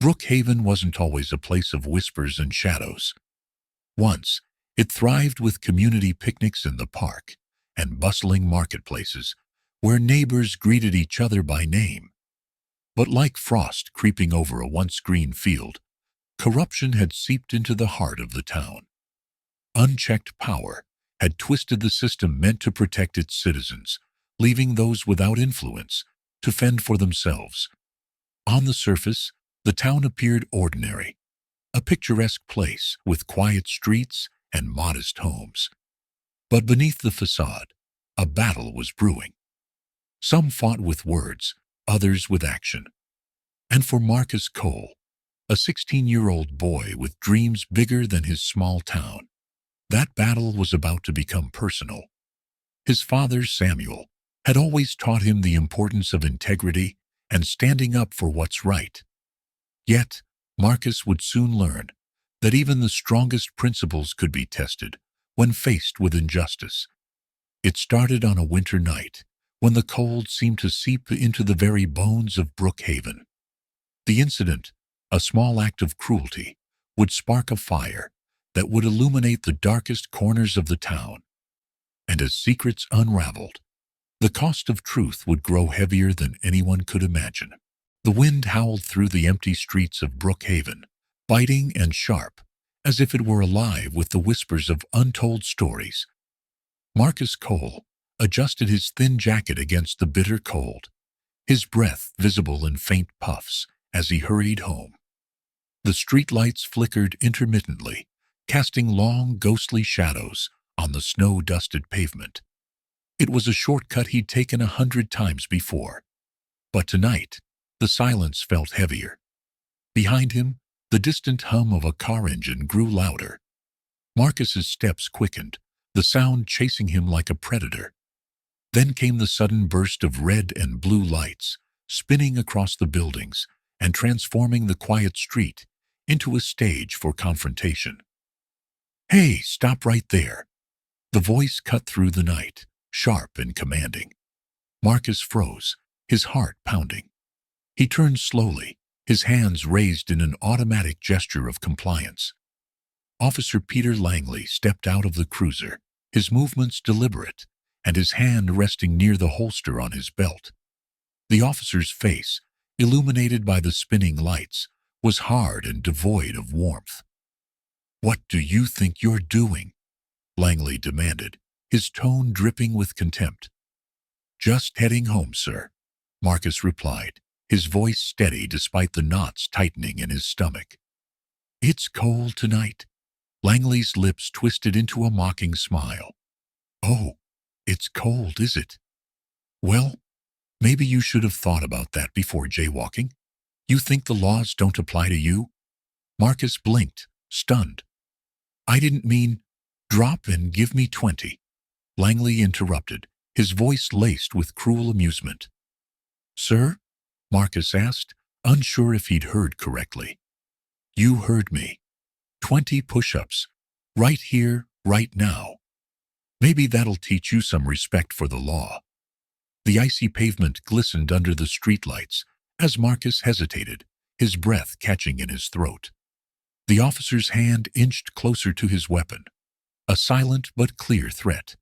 Brookhaven wasn't always a place of whispers and shadows. Once, it thrived with community picnics in the park and bustling marketplaces where neighbors greeted each other by name. But like frost creeping over a once green field, corruption had seeped into the heart of the town. Unchecked power had twisted the system meant to protect its citizens, leaving those without influence to fend for themselves. On the surface, the town appeared ordinary, a picturesque place with quiet streets and modest homes. But beneath the facade, a battle was brewing. Some fought with words, others with action. And for Marcus Cole, a 16-year-old boy with dreams bigger than his small town, that battle was about to become personal. His father, Samuel, had always taught him the importance of integrity and standing up for what's right. Yet, Marcus would soon learn that even the strongest principles could be tested when faced with injustice. It started on a winter night when the cold seemed to seep into the very bones of Brookhaven. The incident, a small act of cruelty, would spark a fire that would illuminate the darkest corners of the town. And as secrets unraveled, the cost of truth would grow heavier than anyone could imagine. The wind howled through the empty streets of Brookhaven, biting and sharp, as if it were alive with the whispers of untold stories. Marcus Cole adjusted his thin jacket against the bitter cold, his breath visible in faint puffs as he hurried home. The streetlights flickered intermittently, casting long, ghostly shadows on the snow-dusted pavement. It was a shortcut he'd taken 100 times before. But tonight, the silence felt heavier. Behind him, the distant hum of a car engine grew louder. Marcus's steps quickened, the sound chasing him like a predator. Then came the sudden burst of red and blue lights, spinning across the buildings and transforming the quiet street into a stage for confrontation. "Hey, stop right there!" The voice cut through the night, sharp and commanding. Marcus froze, his heart pounding. He turned slowly, his hands raised in an automatic gesture of compliance. Officer Peter Langley stepped out of the cruiser, his movements deliberate, and his hand resting near the holster on his belt. The officer's face, illuminated by the spinning lights, was hard and devoid of warmth. "What do you think you're doing?" Langley demanded, his tone dripping with contempt. "Just heading home, sir," Marcus replied, his voice steady despite the knots tightening in his stomach. "It's cold tonight." Langley's lips twisted into a mocking smile. "Oh, it's cold, is it? Well, maybe you should have thought about that before jaywalking. You think the laws don't apply to you?" Marcus blinked, stunned. "I didn't mean, drop and give me 20. Langley interrupted, his voice laced with cruel amusement. "Sir?" Marcus asked, unsure if he'd heard correctly. "You heard me. 20 push-ups. Right here, right now. Maybe that'll teach you some respect for the law." The icy pavement glistened under the streetlights as Marcus hesitated, his breath catching in his throat. The officer's hand inched closer to his weapon, a silent but clear threat.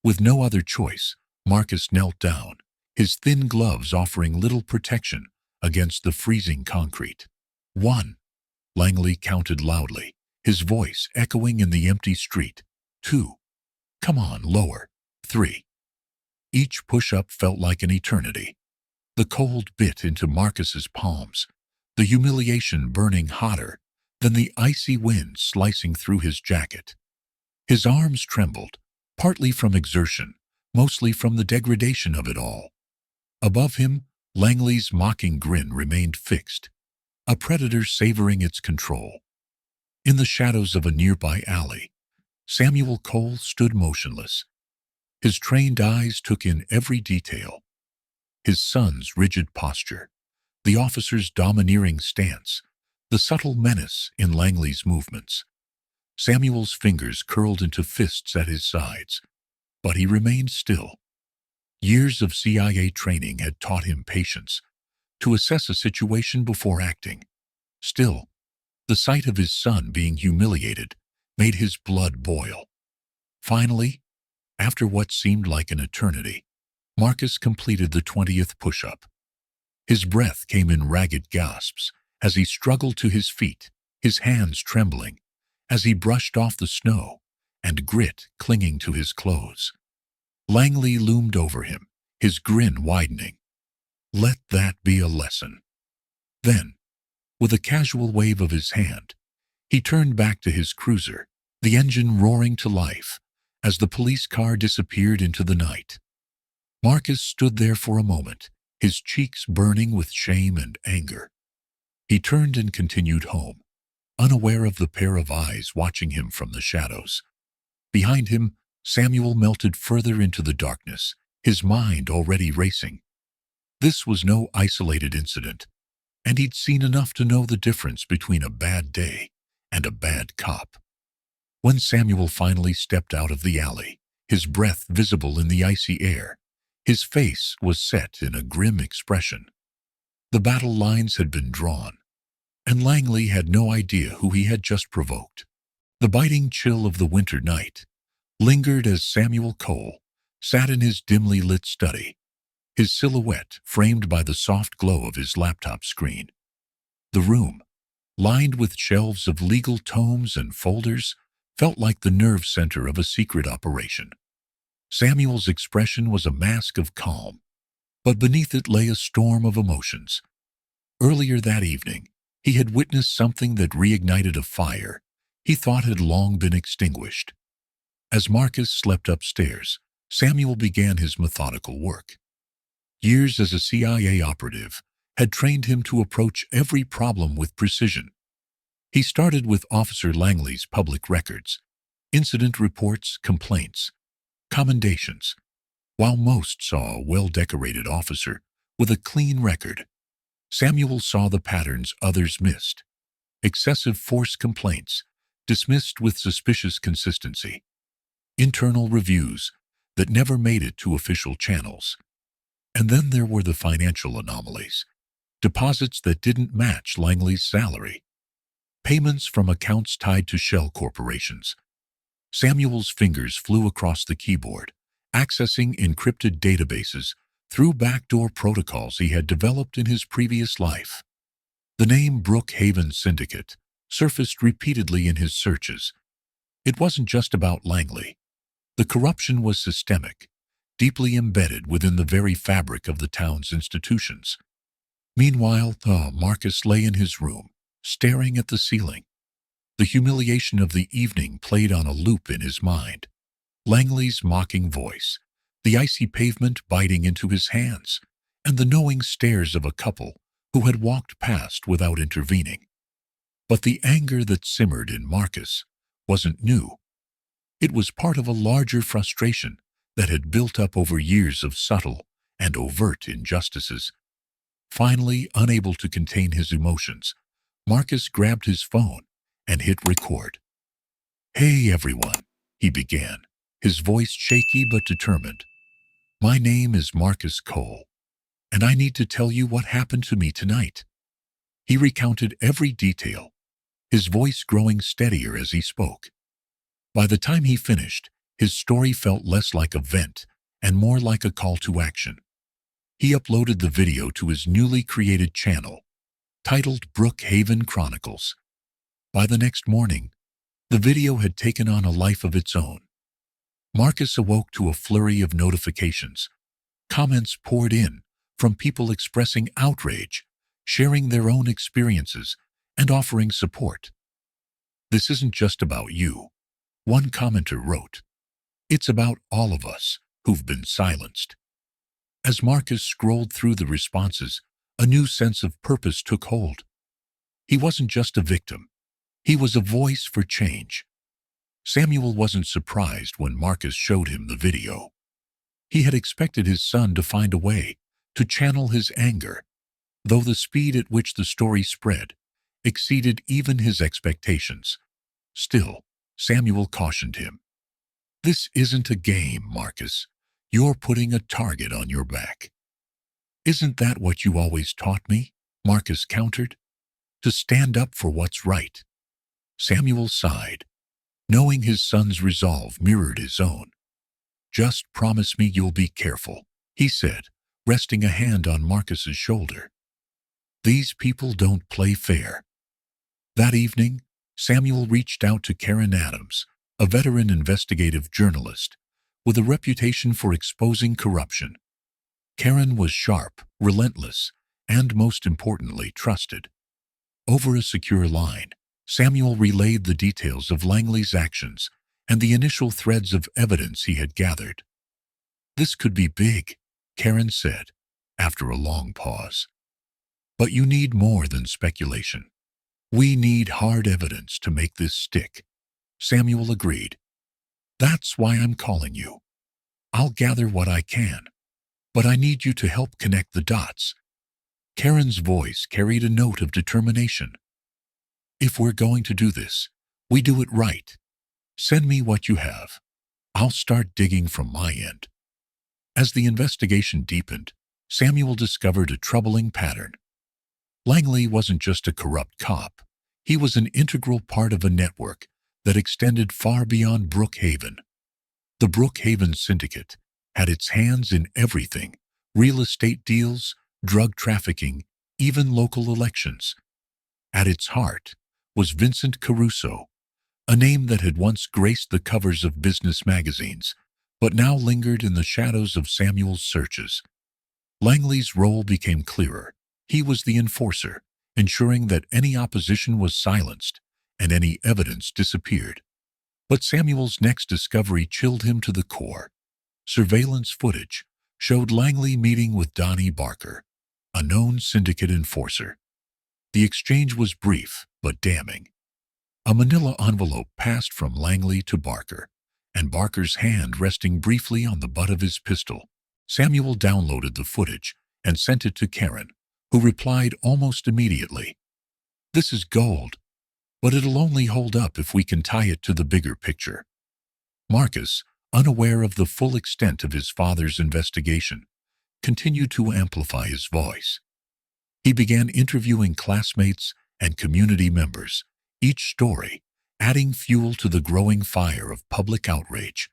With no other choice, Marcus knelt down, his thin gloves offering little protection against the freezing concrete. 1. Langley counted loudly, his voice echoing in the empty street. 2. Come on, lower. 3. Each push-up felt like an eternity. The cold bit into Marcus's palms, the humiliation burning hotter than the icy wind slicing through his jacket. His arms trembled, partly from exertion, mostly from the degradation of it all. Above him, Langley's mocking grin remained fixed, a predator savoring its control. In the shadows of a nearby alley, Samuel Cole stood motionless. His trained eyes took in every detail. His son's rigid posture, the officer's domineering stance, the subtle menace in Langley's movements. Samuel's fingers curled into fists at his sides, but he remained still. Years of CIA training had taught him patience, to assess a situation before acting. Still, the sight of his son being humiliated made his blood boil. Finally, after what seemed like an eternity, Marcus completed the 20th push-up. His breath came in ragged gasps as he struggled to his feet, his hands trembling as he brushed off the snow and grit clinging to his clothes. Langley loomed over him, his grin widening. Let that be a lesson. Then, with a casual wave of his hand, he turned back to his cruiser, the engine roaring to life as the police car disappeared into the night. Marcus stood there for a moment, his cheeks burning with shame and anger. He turned and continued home, unaware of the pair of eyes watching him from the shadows. Behind him, Samuel melted further into the darkness, his mind already racing. This was no isolated incident, and he'd seen enough to know the difference between a bad day and a bad cop. When Samuel finally stepped out of the alley, his breath visible in the icy air, his face was set in a grim expression. The battle lines had been drawn, and Langley had no idea who he had just provoked. The biting chill of the winter night lingered as Samuel Cole sat in his dimly lit study, his silhouette framed by the soft glow of his laptop screen. The room, lined with shelves of legal tomes and folders, felt like the nerve center of a secret operation. Samuel's expression was a mask of calm, but beneath it lay a storm of emotions. Earlier that evening, he had witnessed something that reignited a fire he thought had long been extinguished. As Marcus slept upstairs, Samuel began his methodical work. Years as a CIA operative had trained him to approach every problem with precision. He started with Officer Langley's public records, incident reports, complaints, commendations. While most saw a well-decorated officer with a clean record, Samuel saw the patterns others missed. Excessive force complaints, dismissed with suspicious consistency. Internal reviews that never made it to official channels. And then there were the financial anomalies. Deposits that didn't match Langley's salary. Payments from accounts tied to shell corporations. Samuel's fingers flew across the keyboard, accessing encrypted databases through backdoor protocols he had developed in his previous life. The name Brookhaven Syndicate surfaced repeatedly in his searches. It wasn't just about Langley. The corruption was systemic, deeply embedded within the very fabric of the town's institutions. Meanwhile, Marcus lay in his room, staring at the ceiling. The humiliation of the evening played on a loop in his mind. Langley's mocking voice, the icy pavement biting into his hands, and the knowing stares of a couple who had walked past without intervening. But the anger that simmered in Marcus wasn't new. It was part of a larger frustration that had built up over years of subtle and overt injustices. Finally, unable to contain his emotions, Marcus grabbed his phone and hit record. "Hey everyone," he began, his voice shaky but determined. "My name is Marcus Cole, and I need to tell you what happened to me tonight." He recounted every detail, his voice growing steadier as he spoke. By the time he finished, his story felt less like a vent and more like a call to action. He uploaded the video to his newly created channel, titled Brookhaven Chronicles. By the next morning, the video had taken on a life of its own. Marcus awoke to a flurry of notifications. Comments poured in from people expressing outrage, sharing their own experiences, and offering support. "This isn't just about you," one commenter wrote. "It's about all of us who've been silenced." As Marcus scrolled through the responses, a new sense of purpose took hold. He wasn't just a victim. He was a voice for change. Samuel wasn't surprised when Marcus showed him the video. He had expected his son to find a way to channel his anger, though the speed at which the story spread exceeded even his expectations. Still, Samuel cautioned him. "This isn't a game, Marcus. You're putting a target on your back." "Isn't that what you always taught me?" Marcus countered. to stand up for what's right. Samuel sighed, knowing his son's resolve mirrored his own. "Just promise me you'll be careful," he said, resting a hand on Marcus's shoulder. "These people don't play fair." That evening, Samuel reached out to Karen Adams, a veteran investigative journalist with a reputation for exposing corruption. Karen was sharp, relentless, and most importantly, trusted. Over a secure line, Samuel relayed the details of Langley's actions and the initial threads of evidence he had gathered. "This could be big," Karen said, after a long pause. "But you need more than speculation. We need hard evidence to make this stick," Samuel agreed. "That's why I'm calling you. I'll gather what I can, but I need you to help connect the dots." Karen's voice carried a note of determination. "If we're going to do this, we do it right. Send me what you have. I'll start digging from my end." As the investigation deepened, Samuel discovered a troubling pattern. Langley wasn't just a corrupt cop. He was an integral part of a network that extended far beyond Brookhaven. The Brookhaven Syndicate had its hands in everything: real estate deals, drug trafficking, even local elections. At its heart was Vincent Caruso, a name that had once graced the covers of business magazines, but now lingered in the shadows of Samuel's searches. Langley's role became clearer. He was the enforcer, ensuring that any opposition was silenced and any evidence disappeared. But Samuel's next discovery chilled him to the core. Surveillance footage showed Langley meeting with Donnie Barker, a known syndicate enforcer. The exchange was brief but damning. A manila envelope passed from Langley to Barker, and Barker's hand resting briefly on the butt of his pistol. Samuel downloaded the footage and sent it to Karen, who replied almost immediately. "This is gold, but it'll only hold up if we can tie it to the bigger picture." Marcus, unaware of the full extent of his father's investigation, continued to amplify his voice. He began interviewing classmates and community members, each story adding fuel to the growing fire of public outrage.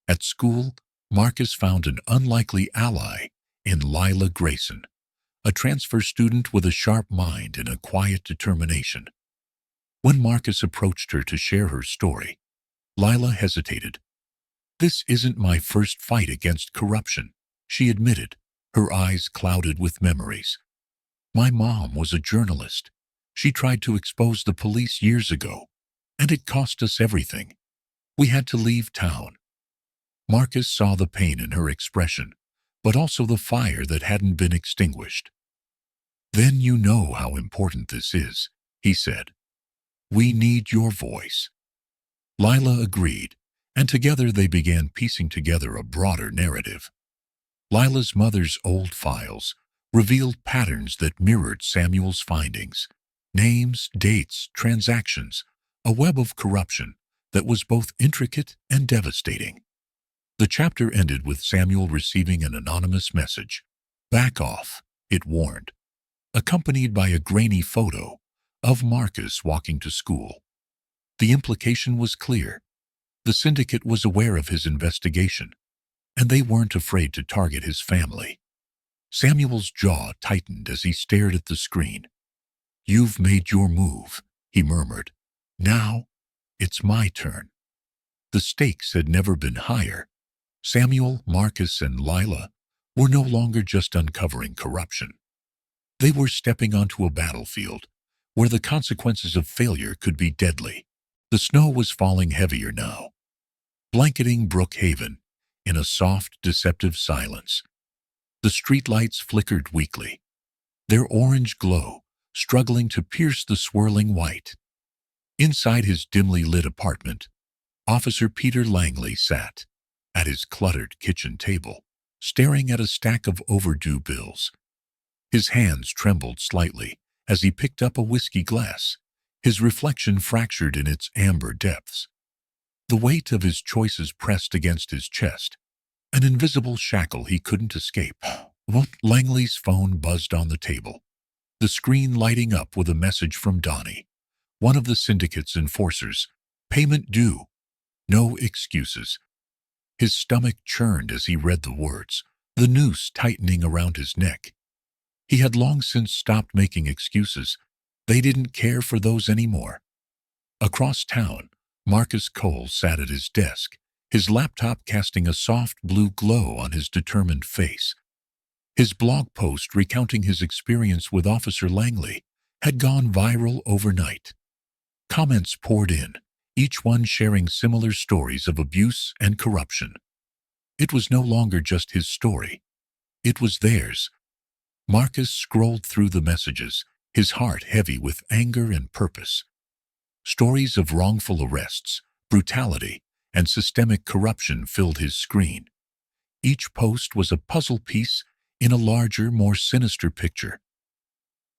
At school, Marcus found an unlikely ally in Lila Grayson, a transfer student with a sharp mind and a quiet determination. When Marcus approached her to share her story, Lila hesitated. "This isn't my first fight against corruption," she admitted, her eyes clouded with memories. "My mom was a journalist. She tried to expose the police years ago, and it cost us everything. We had to leave town." Marcus saw the pain in her expression, but also the fire that hadn't been extinguished. "Then you know how important this is," he said. "We need your voice." Lila agreed, and together they began piecing together a broader narrative. Lila's mother's old files revealed patterns that mirrored Samuel's findings: names, dates, transactions, a web of corruption that was both intricate and devastating. The chapter ended with Samuel receiving an anonymous message. "Back off," it warned, accompanied by a grainy photo of Marcus walking to school. The implication was clear. The syndicate was aware of his investigation, and they weren't afraid to target his family. Samuel's jaw tightened as he stared at the screen. "You've made your move," he murmured. "Now, it's my turn." The stakes had never been higher. Samuel, Marcus, and Lila were no longer just uncovering corruption. They were stepping onto a battlefield where the consequences of failure could be deadly. The snow was falling heavier now, blanketing Brookhaven in a soft, deceptive silence. The streetlights flickered weakly, their orange glow struggling to pierce the swirling white. Inside his dimly lit apartment, Officer Peter Langley sat at his cluttered kitchen table, staring at a stack of overdue bills. His hands trembled slightly as he picked up a whiskey glass, his reflection fractured in its amber depths. The weight of his choices pressed against his chest, an invisible shackle he couldn't escape. Langley's phone buzzed on the table. the screen lighting up with a message from Donnie, one of the syndicate's enforcers. Payment due. No excuses. His stomach churned as he read the words, the noose tightening around his neck. He had long since stopped making excuses. They didn't care for those anymore. Across town, Marcus Cole sat at his desk, his laptop casting a soft blue glow on his determined face. His blog post recounting his experience with Officer Langley had gone viral overnight. Comments poured in, each one sharing similar stories of abuse and corruption. It was no longer just his story. It was theirs. Marcus scrolled through the messages, his heart heavy with anger and purpose. Stories of wrongful arrests, brutality, and systemic corruption filled his screen. Each post was a puzzle piece in a larger, more sinister picture.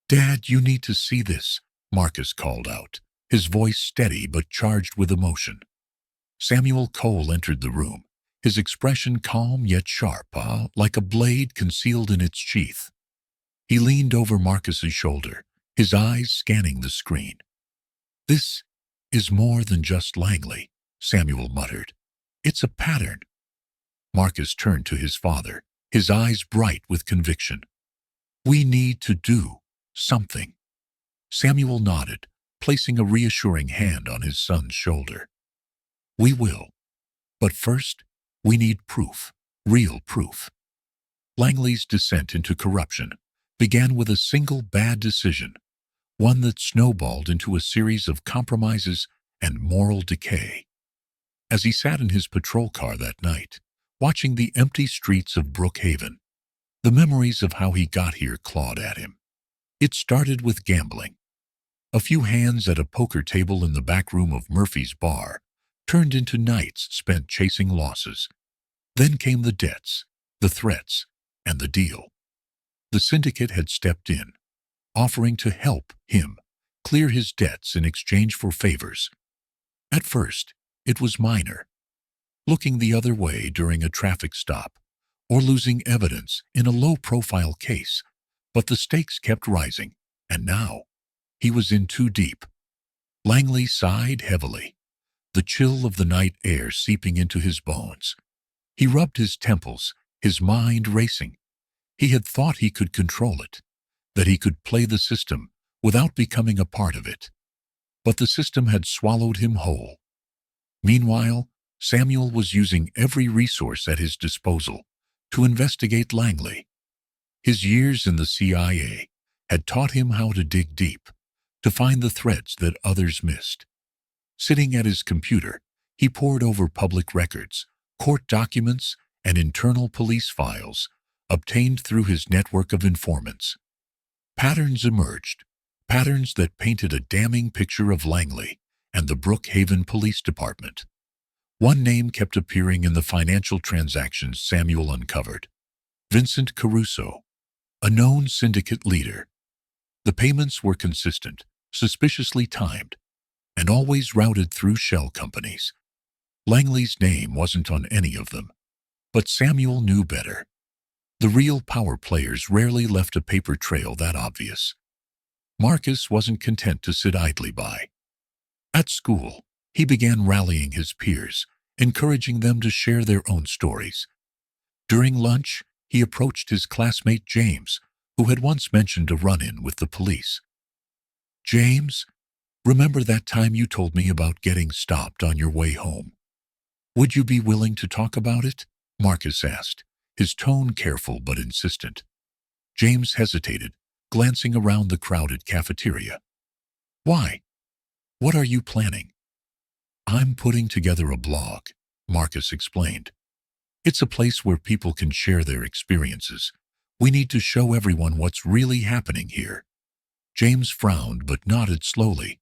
"Dad, you need to see this," Marcus called out, his voice steady but charged with emotion. Samuel Cole entered the room, his expression calm yet sharp, like a blade concealed in its sheath. He leaned over Marcus's shoulder, his eyes scanning the screen. "This is more than just Langley," Samuel muttered. "It's a pattern." Marcus turned to his father, his eyes bright with conviction. "We need to do something." Samuel nodded, placing a reassuring hand on his son's shoulder. "We will. But first, we need proof, real proof." Langley's descent into corruption began with a single bad decision, one that snowballed into a series of compromises and moral decay. As he sat in his patrol car that night, watching the empty streets of Brookhaven, the memories of how he got here clawed at him. It started with gambling. A few hands at a poker table in the back room of Murphy's bar turned into nights spent chasing losses. Then came the debts, the threats, and the deal. The syndicate had stepped in, offering to help him clear his debts in exchange for favors. At first, it was minor, looking the other way during a traffic stop or losing evidence in a low-profile case, but the stakes kept rising, and now he was in too deep. Langley sighed heavily, the chill of the night air seeping into his bones. He rubbed his temples, his mind racing. He had thought he could control it, that he could play the system without becoming a part of it. But the system had swallowed him whole. Meanwhile, Samuel was using every resource at his disposal to investigate Langley. His years in the CIA had taught him how to dig deep, to find the threads that others missed. Sitting at his computer, he pored over public records, court documents, and internal police files obtained through his network of informants. Patterns emerged, patterns that painted a damning picture of Langley and the Brookhaven Police Department. One name kept appearing in the financial transactions Samuel uncovered: Vincent Caruso, a known syndicate leader. The payments were consistent, suspiciously timed, and always routed through shell companies. Langley's name wasn't on any of them, but Samuel knew better. The real power players rarely left a paper trail that obvious. Marcus wasn't content to sit idly by. At school, he began rallying his peers, encouraging them to share their own stories. During lunch, he approached his classmate James, who had once mentioned a run-in with the police. "James, remember that time you told me about getting stopped on your way home? Would you be willing to talk about it?" Marcus asked, his tone careful but insistent. James hesitated, glancing around the crowded cafeteria. "Why? What are you planning?" "I'm putting together a blog," Marcus explained. "It's a place where people can share their experiences. We need to show everyone what's really happening here." James frowned but nodded slowly.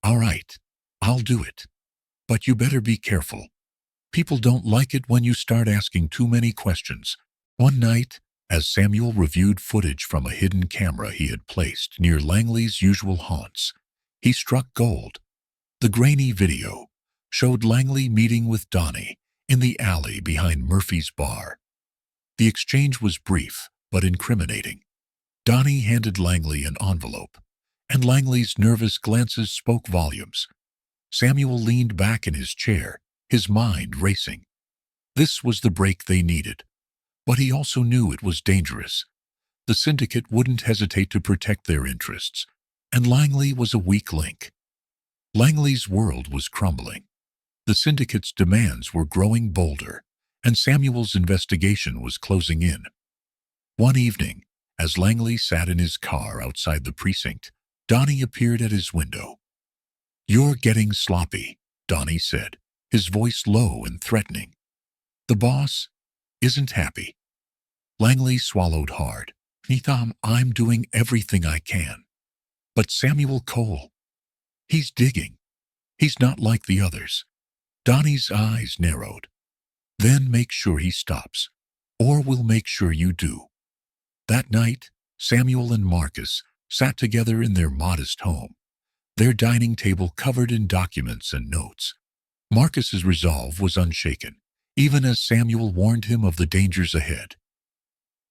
"All right, I'll do it. But you better be careful. People don't like it when you start asking too many questions." One night, as Samuel reviewed footage from a hidden camera he had placed near Langley's usual haunts, he struck gold. The grainy video showed Langley meeting with Donnie in the alley behind Murphy's bar. The exchange was brief but incriminating. Donnie handed Langley an envelope, and Langley's nervous glances spoke volumes. Samuel leaned back in his chair, his mind racing. This was the break they needed, but he also knew it was dangerous. The syndicate wouldn't hesitate to protect their interests, and Langley was a weak link. Langley's world was crumbling. The syndicate's demands were growing bolder, and Samuel's investigation was closing in. One evening, as Langley sat in his car outside the precinct, Donnie appeared at his window. "You're getting sloppy," Donnie said, his voice low and threatening. "The boss isn't happy." Langley swallowed hard. "I'm doing everything I can. But Samuel Cole, he's digging. He's not like the others." Donnie's eyes narrowed. "Then make sure he stops, or we'll make sure you do." That night, Samuel and Marcus sat together in their modest home, their dining table covered in documents and notes. Marcus's resolve was unshaken, even as Samuel warned him of the dangers ahead.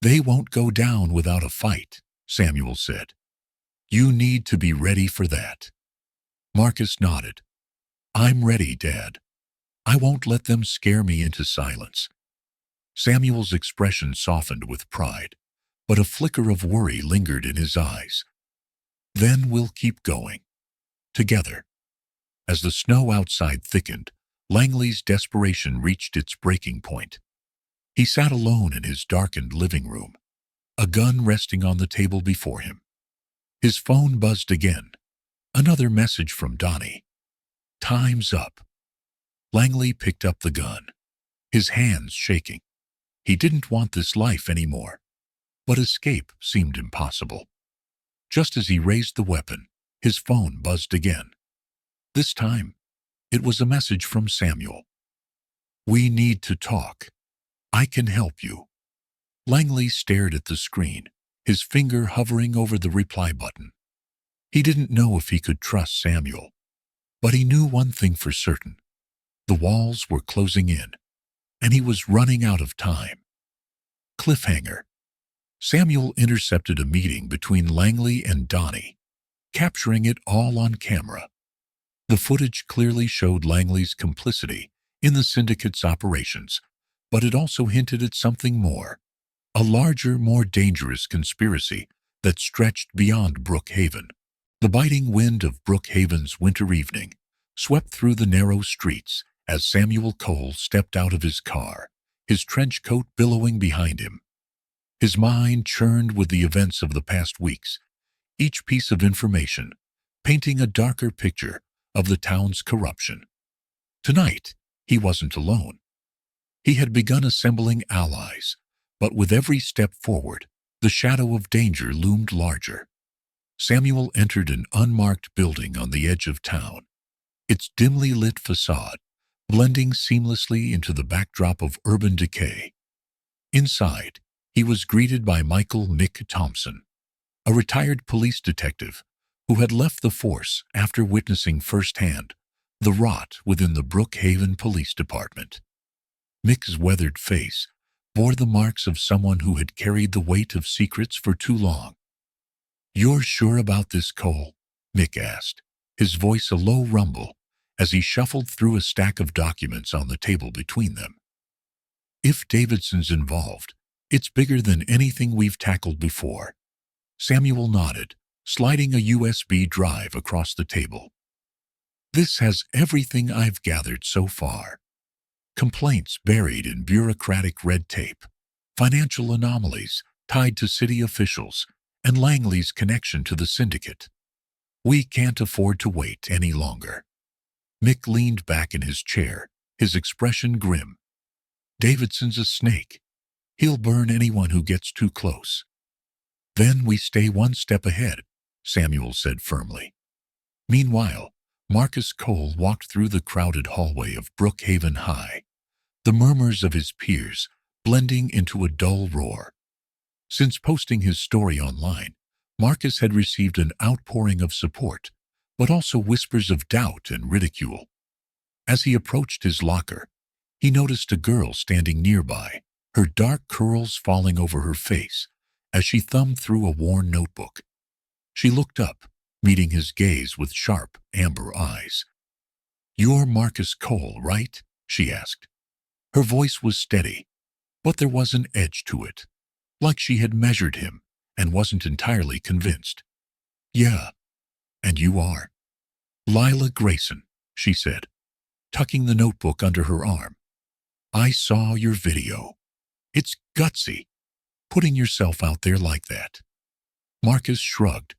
"They won't go down without a fight," Samuel said. "You need to be ready for that." Marcus nodded. "I'm ready, Dad. I won't let them scare me into silence." Samuel's expression softened with pride, but a flicker of worry lingered in his eyes. "Then we'll keep going. Together." As the snow outside thickened, Langley's desperation reached its breaking point. He sat alone in his darkened living room, a gun resting on the table before him. His phone buzzed again. Another message from Donnie. "Time's up." Langley picked up the gun, his hands shaking. He didn't want this life anymore, but escape seemed impossible. Just as he raised the weapon, his phone buzzed again. This time, it was a message from Samuel. "We need to talk. I can help you." Langley stared at the screen, his finger hovering over the reply button. He didn't know if he could trust Samuel, but he knew one thing for certain. The walls were closing in, and he was running out of time. Cliffhanger. Samuel intercepted a meeting between Langley and Donnie, capturing it all on camera. The footage clearly showed Langley's complicity in the syndicate's operations, but it also hinted at something more, a larger, more dangerous conspiracy that stretched beyond Brookhaven. The biting wind of Brookhaven's winter evening swept through the narrow streets as Samuel Cole stepped out of his car, his trench coat billowing behind him. His mind churned with the events of the past weeks, each piece of information painting a darker picture of the town's corruption. Tonight, he wasn't alone. He had begun assembling allies, but with every step forward, the shadow of danger loomed larger. Samuel entered an unmarked building on the edge of town, its dimly lit facade blending seamlessly into the backdrop of urban decay. Inside, he was greeted by Michael Mick Thompson, a retired police detective who had left the force after witnessing firsthand the rot within the Brookhaven Police Department. Mick's weathered face bore the marks of someone who had carried the weight of secrets for too long. "You're sure about this, Cole?" Mick asked, his voice a low rumble as he shuffled through a stack of documents on the table between them. "If Davidson's involved, it's bigger than anything we've tackled before." Samuel nodded, sliding a USB drive across the table. "This has everything I've gathered so far. Complaints buried in bureaucratic red tape, financial anomalies tied to city officials, and Langley's connection to the syndicate. We can't afford to wait any longer." Mick leaned back in his chair, his expression grim. "Davidson's a snake. He'll burn anyone who gets too close." "Then we stay one step ahead," Samuel said firmly. Meanwhile, Marcus Cole walked through the crowded hallway of Brookhaven High, the murmurs of his peers blending into a dull roar. Since posting his story online, Marcus had received an outpouring of support, but also whispers of doubt and ridicule. As he approached his locker, he noticed a girl standing nearby, her dark curls falling over her face as she thumbed through a worn notebook. She looked up, meeting his gaze with sharp, amber eyes. "You're Marcus Cole, right?" she asked. Her voice was steady, but there was an edge to it, like she had measured him and wasn't entirely convinced. "Yeah, and you are?" "Lila Grayson," she said, tucking the notebook under her arm. "I saw your video. It's gutsy, putting yourself out there like that." Marcus shrugged,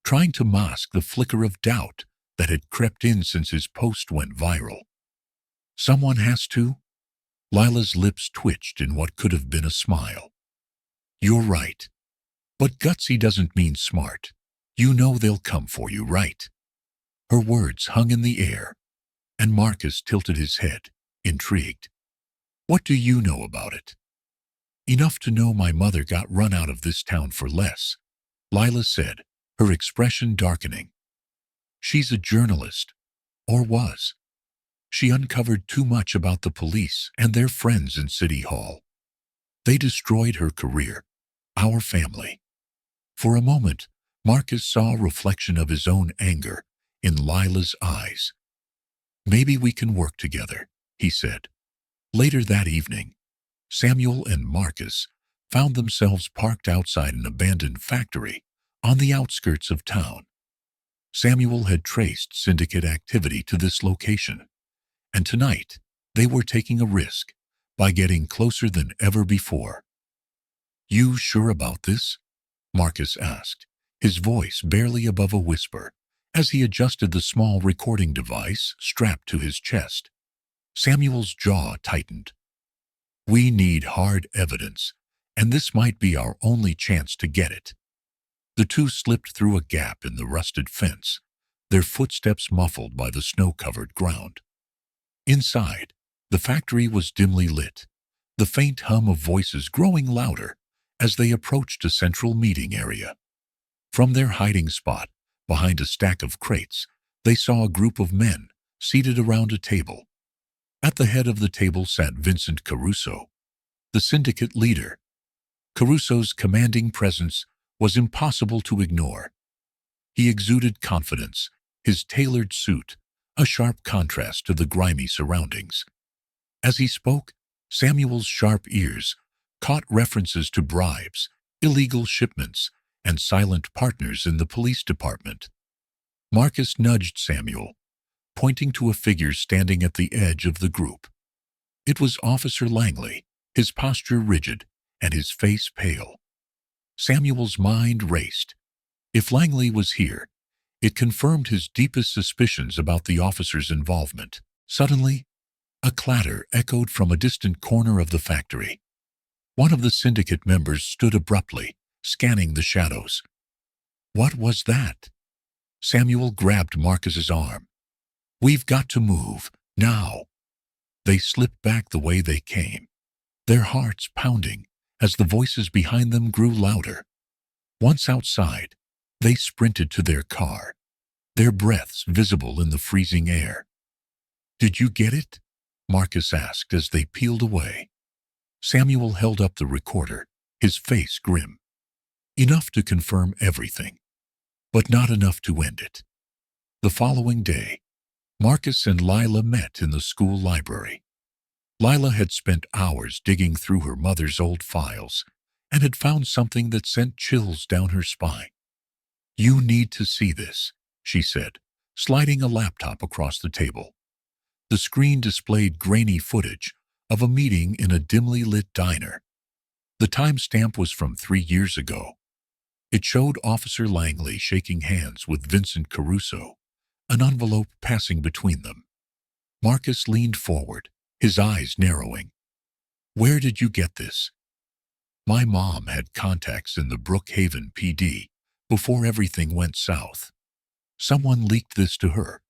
trying to mask the flicker of doubt that had crept in since his post went viral. "Someone has to?" Lila's lips twitched in what could have been a smile. "You're right. But gutsy doesn't mean smart. You know they'll come for you, right?" Her words hung in the air, and Marcus tilted his head, intrigued. "What do you know about it?" "Enough to know my mother got run out of this town for less," Lila said, her expression darkening. "She's a journalist, or was. She uncovered too much about the police and their friends in City Hall. They destroyed her career, our family." For a moment, Marcus saw a reflection of his own anger in Lila's eyes. "Maybe we can work together," he said. Later that evening, Samuel and Marcus found themselves parked outside an abandoned factory on the outskirts of town. Samuel had traced syndicate activity to this location, and tonight they were taking a risk by getting closer than ever before. "You sure about this?" Marcus asked, his voice barely above a whisper, as he adjusted the small recording device strapped to his chest. Samuel's jaw tightened. "We need hard evidence, and this might be our only chance to get it." The two slipped through a gap in the rusted fence, their footsteps muffled by the snow-covered ground. Inside, the factory was dimly lit, the faint hum of voices growing louder as they approached a central meeting area. From their hiding spot, behind a stack of crates, they saw a group of men seated around a table. At the head of the table sat Vincent Caruso, the syndicate leader. Caruso's commanding presence was impossible to ignore. He exuded confidence, his tailored suit a sharp contrast to the grimy surroundings. As he spoke, Samuel's sharp ears caught references to bribes, illegal shipments, and silent partners in the police department. Marcus nudged Samuel, pointing to a figure standing at the edge of the group. It was Officer Langley, his posture rigid and his face pale. Samuel's mind raced. If Langley was here, it confirmed his deepest suspicions about the officer's involvement. Suddenly, a clatter echoed from a distant corner of the factory. One of the syndicate members stood abruptly, scanning the shadows. "What was that?" Samuel grabbed Marcus's arm. "We've got to move, now." They slipped back the way they came, their hearts pounding as the voices behind them grew louder. Once outside, they sprinted to their car, their breaths visible in the freezing air. "Did you get it?" Marcus asked as they peeled away. Samuel held up the recorder, his face grim. Enough to confirm everything, but not enough to end it. The following day, Marcus and Lila met in the school library. Lila had spent hours digging through her mother's old files and had found something that sent chills down her spine. "You need to see this," she said, sliding a laptop across the table. The screen displayed grainy footage of a meeting in a dimly lit diner. The timestamp was from 3 years ago. It showed Officer Langley shaking hands with Vincent Caruso, an envelope passing between them. Marcus leaned forward, his eyes narrowing. "Where did you get this?" "My mom had contacts in the Brookhaven PD before everything went south. Someone leaked this to her,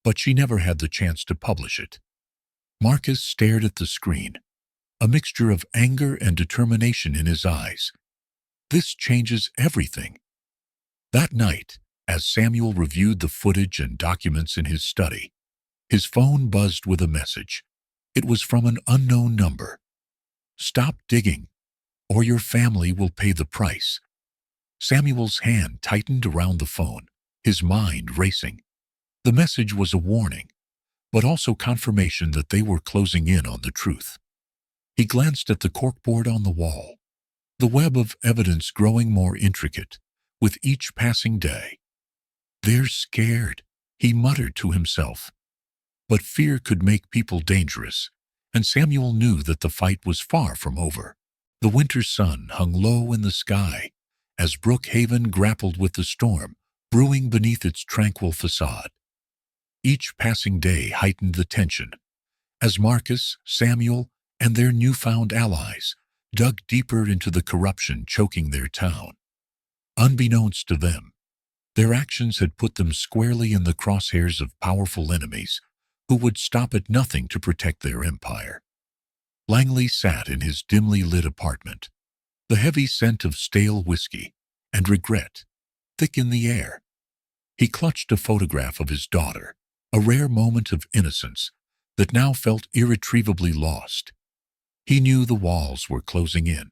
but she never had the chance to publish it." Marcus stared at the screen, a mixture of anger and determination in his eyes. "This changes everything." That night, as Samuel reviewed the footage and documents in his study, his phone buzzed with a message. It was from an unknown number. "Stop digging, or your family will pay the price." Samuel's hand tightened around the phone, his mind racing. The message was a warning, but also confirmation that they were closing in on the truth. He glanced at the corkboard on the wall, the web of evidence growing more intricate with each passing day. "They're scared," he muttered to himself. But fear could make people dangerous, and Samuel knew that the fight was far from over. The winter sun hung low in the sky as Brookhaven grappled with the storm brewing beneath its tranquil facade. Each passing day heightened the tension as Marcus, Samuel, and their newfound allies dug deeper into the corruption choking their town. Unbeknownst to them, their actions had put them squarely in the crosshairs of powerful enemies who would stop at nothing to protect their empire. Langley sat in his dimly lit apartment, the heavy scent of stale whiskey and regret thick in the air. He clutched a photograph of his daughter, a rare moment of innocence that now felt irretrievably lost. He knew the walls were closing in.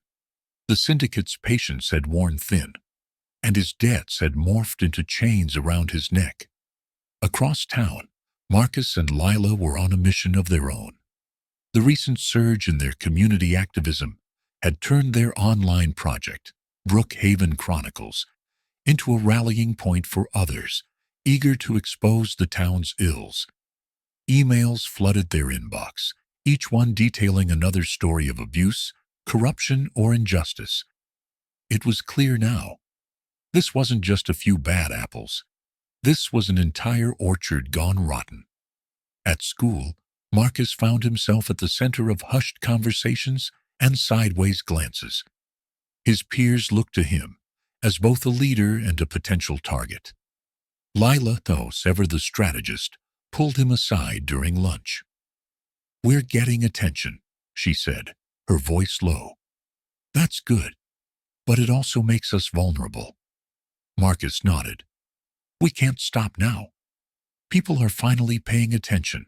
The syndicate's patience had worn thin, and his debts had morphed into chains around his neck. Across town, Marcus and Lila were on a mission of their own. The recent surge in their community activism had turned their online project, Brookhaven Chronicles, into a rallying point for others eager to expose the town's ills. Emails flooded their inbox, each one detailing another story of abuse, corruption, or injustice. It was clear now. This wasn't just a few bad apples. This was an entire orchard gone rotten. At school, Marcus found himself at the center of hushed conversations and sideways glances. His peers looked to him as both a leader and a potential target. Lila, though ever the strategist, pulled him aside during lunch. "We're getting attention," she said, her voice low. "That's good, but it also makes us vulnerable." Marcus nodded. "We can't stop now. People are finally paying attention."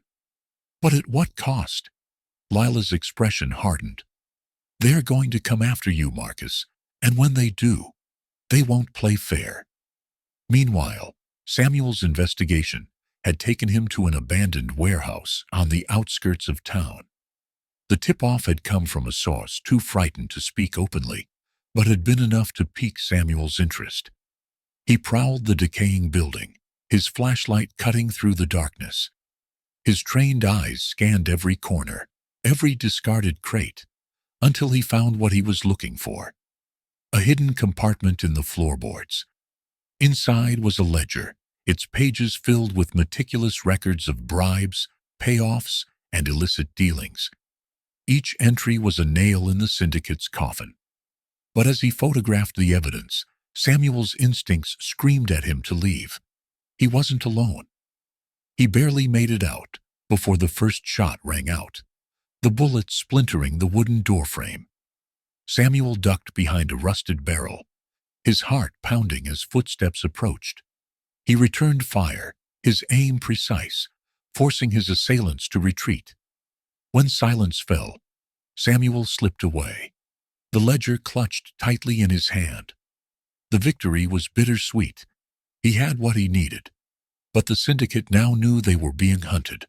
"But at what cost?" Lila's expression hardened. "They're going to come after you, Marcus, and when they do, they won't play fair." Meanwhile, Samuel's investigation had taken him to an abandoned warehouse on the outskirts of town. The tip-off had come from a source too frightened to speak openly, but had been enough to pique Samuel's interest. He prowled the decaying building, his flashlight cutting through the darkness. His trained eyes scanned every corner, every discarded crate, until he found what he was looking for. A hidden compartment in the floorboards. Inside was a ledger, its pages filled with meticulous records of bribes, payoffs, and illicit dealings. Each entry was a nail in the syndicate's coffin. But as he photographed the evidence, Samuel's instincts screamed at him to leave. He wasn't alone. He barely made it out before the first shot rang out, the bullet splintering the wooden doorframe. Samuel ducked behind a rusted barrel, his heart pounding as footsteps approached. He returned fire, his aim precise, forcing his assailants to retreat. When silence fell, Samuel slipped away, the ledger clutched tightly in his hand. The victory was bittersweet. He had what he needed, but the syndicate now knew they were being hunted.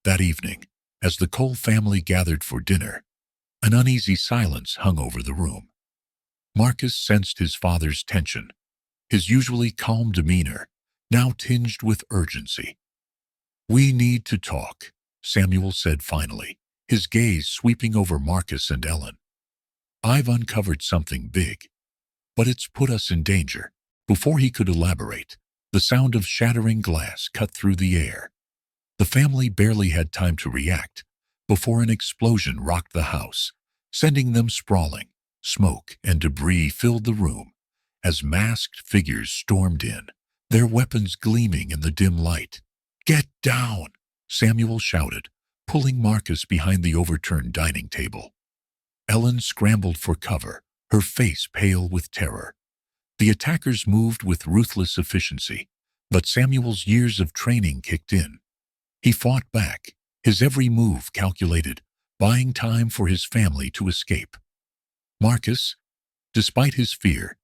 That evening, as the Cole family gathered for dinner, an uneasy silence hung over the room. Marcus sensed his father's tension, his usually calm demeanor now tinged with urgency. "We need to talk," Samuel said finally, his gaze sweeping over Marcus and Ellen. "I've uncovered something big, but it's put us in danger." Before he could elaborate, the sound of shattering glass cut through the air. The family barely had time to react before an explosion rocked the house, sending them sprawling. Smoke and debris filled the room as masked figures stormed in, their weapons gleaming in the dim light. "Get down!" Samuel shouted, pulling Marcus behind the overturned dining table. Ellen scrambled for cover, her face pale with terror. The attackers moved with ruthless efficiency, but Samuel's years of training kicked in. He fought back, his every move calculated, buying time for his family to escape. Marcus, despite his fear,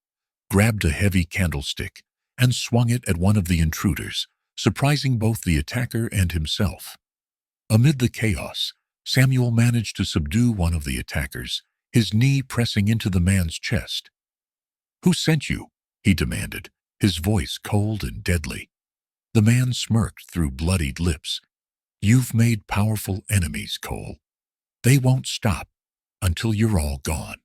grabbed a heavy candlestick and swung it at one of the intruders, surprising both the attacker and himself. Amid the chaos, Samuel managed to subdue one of the attackers, his knee pressing into the man's chest. "Who sent you?" he demanded, his voice cold and deadly. The man smirked through bloodied lips. "You've made powerful enemies, Cole. They won't stop until you're all gone."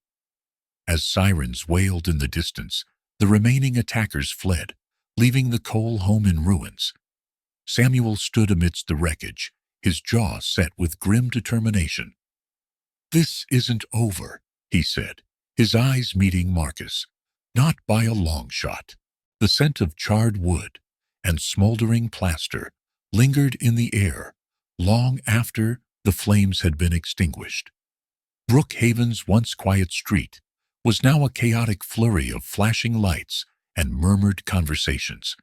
As sirens wailed in the distance, the remaining attackers fled, leaving the Cole home in ruins. Samuel stood amidst the wreckage, his jaw set with grim determination. "This isn't over," he said, his eyes meeting Marcus. "Not by a long shot." The scent of charred wood and smoldering plaster lingered in the air long after the flames had been extinguished. Brookhaven's once quiet street was now a chaotic flurry of flashing lights and murmured conversations.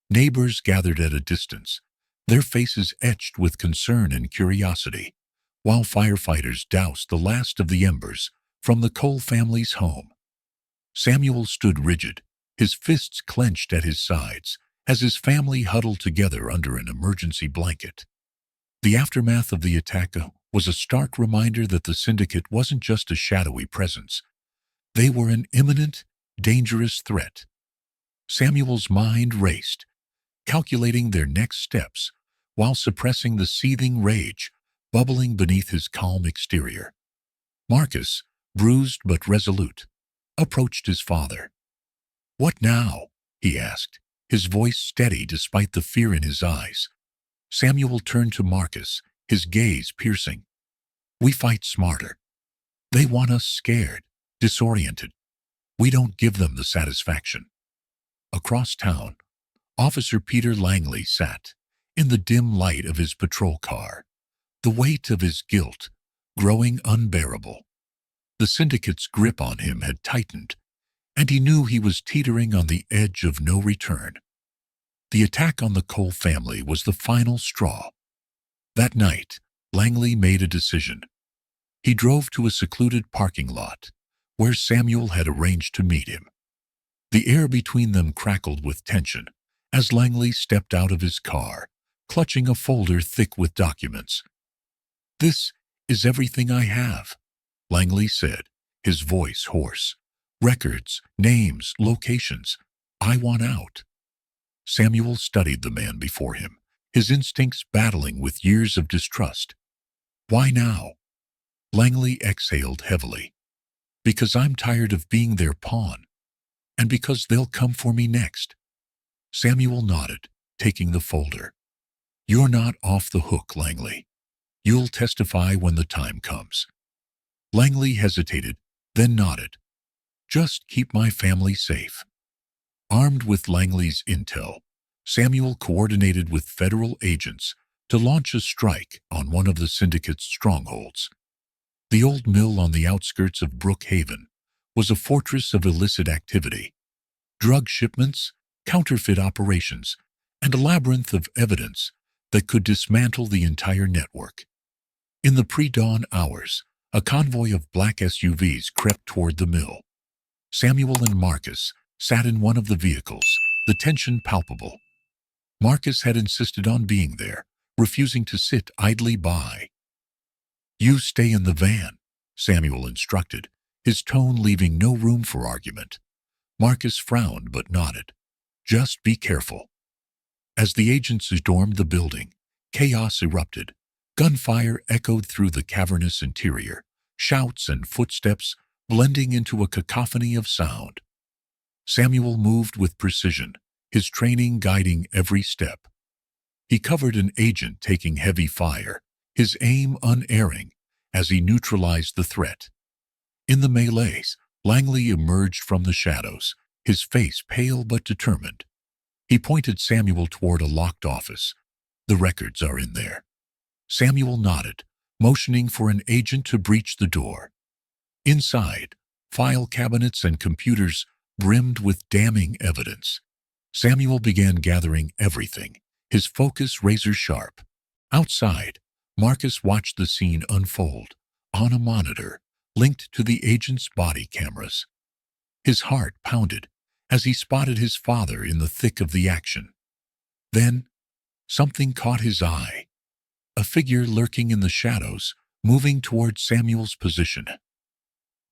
Neighbors gathered at a distance, their faces etched with concern and curiosity, while firefighters doused the last of the embers from the Cole family's home. Samuel stood rigid, his fists clenched at his sides, as his family huddled together under an emergency blanket. The aftermath of the attack was a stark reminder that the syndicate wasn't just a shadowy presence. They were an imminent, dangerous threat. Samuel's mind raced, calculating their next steps while suppressing the seething rage bubbling beneath his calm exterior. Marcus, bruised but resolute, approached his father. "What now?" he asked, his voice steady despite the fear in his eyes. Samuel turned to Marcus, his gaze piercing. "We fight smarter. They want us scared, disoriented. We don't give them the satisfaction." Across town, Officer Peter Langley sat in the dim light of his patrol car, the weight of his guilt growing unbearable. The syndicate's grip on him had tightened, and he knew he was teetering on the edge of no return. The attack on the Cole family was the final straw. That night, Langley made a decision. He drove to a secluded parking lot where Samuel had arranged to meet him. The air between them crackled with tension as Langley stepped out of his car, clutching a folder thick with documents. "This is everything I have," Langley said, his voice hoarse. "Records, names, locations. I want out." Samuel studied the man before him, his instincts battling with years of distrust. "Why now?" Langley exhaled heavily. "Because I'm tired of being their pawn, and because they'll come for me next." Samuel nodded, taking the folder. "You're not off the hook, Langley. You'll testify when the time comes." Langley hesitated, then nodded. "Just keep my family safe." Armed with Langley's intel, Samuel coordinated with federal agents to launch a strike on one of the syndicate's strongholds. The old mill on the outskirts of Brookhaven was a fortress of illicit activity. Drug shipments, counterfeit operations, and a labyrinth of evidence that could dismantle the entire network. In the pre-dawn hours, a convoy of black SUVs crept toward the mill. Samuel and Marcus sat in one of the vehicles, the tension palpable. Marcus had insisted on being there, refusing to sit idly by. "You stay in the van," Samuel instructed, his tone leaving no room for argument. Marcus frowned but nodded. "Just be careful." As the agents stormed the building, chaos erupted. Gunfire echoed through the cavernous interior, shouts and footsteps blending into a cacophony of sound. Samuel moved with precision, his training guiding every step. He covered an agent taking heavy fire, his aim unerring as he neutralized the threat. In the melees, Langley emerged from the shadows, his face pale but determined. He pointed Samuel toward a locked office. "The records are in there." Samuel nodded, motioning for an agent to breach the door. Inside, file cabinets and computers brimmed with damning evidence. Samuel began gathering everything, his focus razor-sharp. Outside, Marcus watched the scene unfold. On a monitor, linked to the agent's body cameras. His heart pounded as he spotted his father in the thick of the action. Then, something caught his eye. A figure lurking in the shadows, moving toward Samuel's position.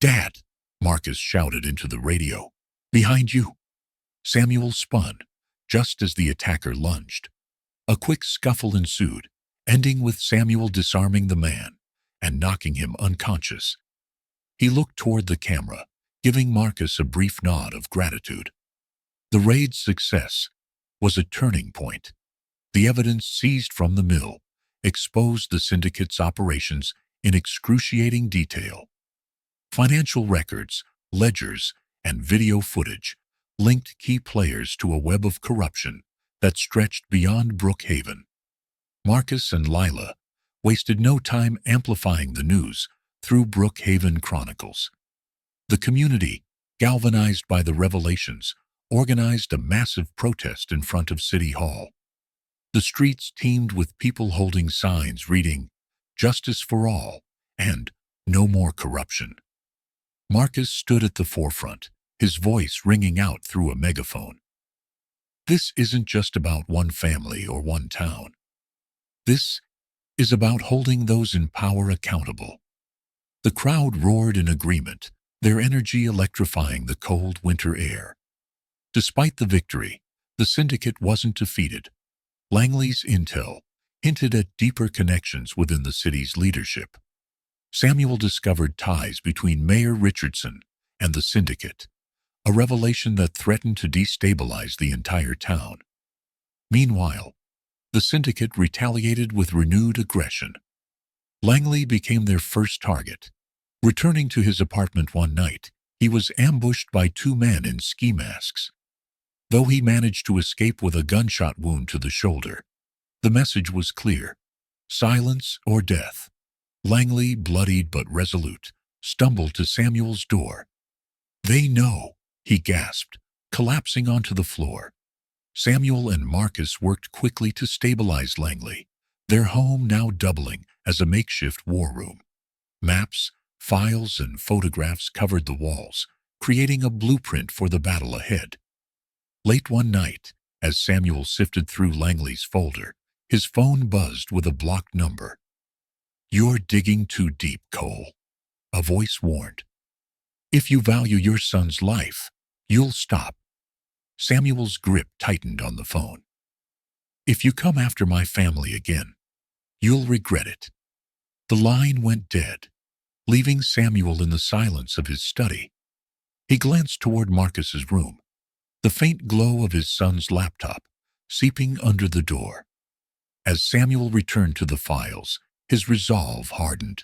"Dad!" Marcus shouted into the radio. "Behind you!" Samuel spun, just as the attacker lunged. A quick scuffle ensued, ending with Samuel disarming the man and knocking him unconscious. He looked toward the camera, giving Marcus a brief nod of gratitude. The raid's success was a turning point. The evidence seized from the mill exposed the syndicate's operations in excruciating detail. Financial records, ledgers, and video footage linked key players to a web of corruption that stretched beyond Brookhaven. Marcus and Lila wasted no time amplifying the news through Brookhaven Chronicles. The community, galvanized by the revelations, organized a massive protest in front of City Hall. The streets teemed with people holding signs reading, "Justice for all," and "No more corruption." Marcus stood at the forefront, his voice ringing out through a megaphone. This isn't just about one family or one town. This is about holding those in power accountable. The crowd roared in agreement, their energy electrifying the cold winter air. Despite the victory, the syndicate wasn't defeated. Langley's intel hinted at deeper connections within the city's leadership. Samuel discovered ties between Mayor Richardson and the syndicate, a revelation that threatened to destabilize the entire town. Meanwhile, the syndicate retaliated with renewed aggression. Langley became their first target. Returning to his apartment one night, he was ambushed by two men in ski masks. Though he managed to escape with a gunshot wound to the shoulder, the message was clear: silence or death. Langley, bloodied but resolute, stumbled to Samuel's door. "They know," he gasped, collapsing onto the floor. Samuel and Marcus worked quickly to stabilize Langley, their home now doubling as a makeshift war room. Maps, files, and photographs covered the walls, creating a blueprint for the battle ahead. Late one night, as Samuel sifted through Langley's folder, his phone buzzed with a blocked number. "You're digging too deep, Cole," a voice warned. "If you value your son's life, you'll stop." Samuel's grip tightened on the phone. "If you come after my family again, you'll regret it." The line went dead, leaving Samuel in the silence of his study. He glanced toward Marcus's room, the faint glow of his son's laptop seeping under the door. As Samuel returned to the files, his resolve hardened.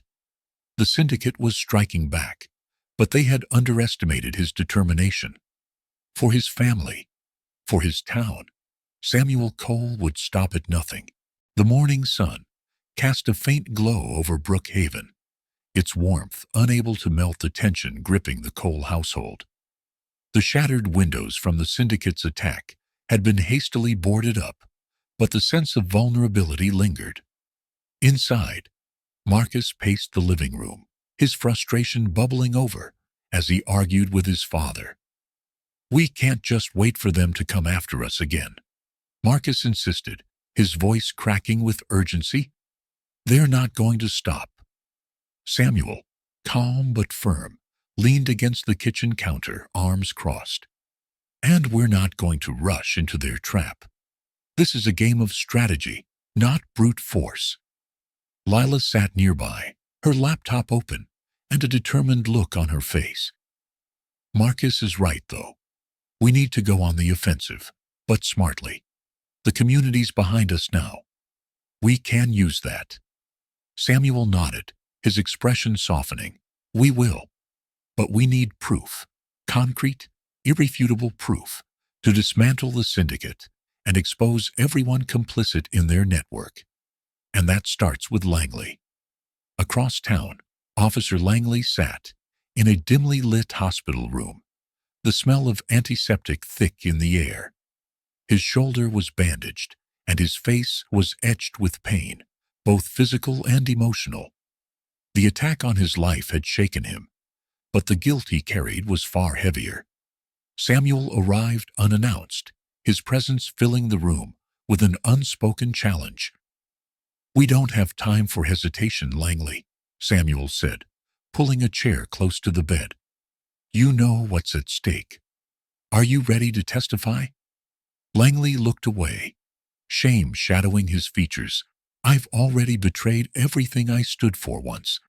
The syndicate was striking back, but they had underestimated his determination. For his family, for his town, Samuel Cole would stop at nothing. The morning sun cast a faint glow over Brookhaven, its warmth unable to melt the tension gripping the Cole household. The shattered windows from the syndicate's attack had been hastily boarded up, but the sense of vulnerability lingered. Inside, Marcus paced the living room, his frustration bubbling over as he argued with his father. "We can't just wait for them to come after us again," Marcus insisted, his voice cracking with urgency. "They're not going to stop." Samuel, calm but firm, leaned against the kitchen counter, arms crossed. "And we're not going to rush into their trap. This is a game of strategy, not brute force." Lila sat nearby, her laptop open, and a determined look on her face. "Marcus is right, though. We need to go on the offensive, but smartly. The community's behind us now. We can use that." Samuel nodded, his expression softening. "We will. But we need proof, concrete, irrefutable proof, to dismantle the syndicate and expose everyone complicit in their network. And that starts with Langley." Across town, Officer Langley sat in a dimly lit hospital room, the smell of antiseptic thick in the air. His shoulder was bandaged, and his face was etched with pain, both physical and emotional. The attack on his life had shaken him, but the guilt he carried was far heavier. Samuel arrived unannounced, his presence filling the room with an unspoken challenge. "We don't have time for hesitation, Langley," Samuel said, pulling a chair close to the bed. "You know what's at stake. Are you ready to testify?" Langley looked away, shame shadowing his features. "I've already betrayed everything I stood for once.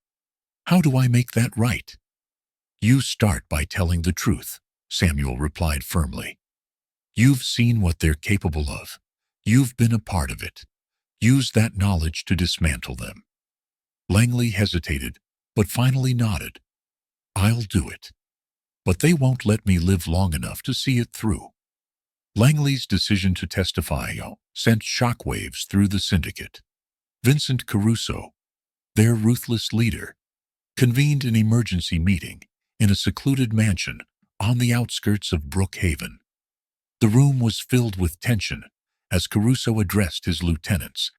How do I make that right?" "You start by telling the truth," Samuel replied firmly. "You've seen what they're capable of. You've been a part of it. Use that knowledge to dismantle them." Langley hesitated, but finally nodded. "I'll do it. But they won't let me live long enough to see it through." Langley's decision to testify sent shockwaves through the syndicate. Vincent Caruso, their ruthless leader, convened an emergency meeting in a secluded mansion on the outskirts of Brookhaven. The room was filled with tension as Caruso addressed his lieutenants.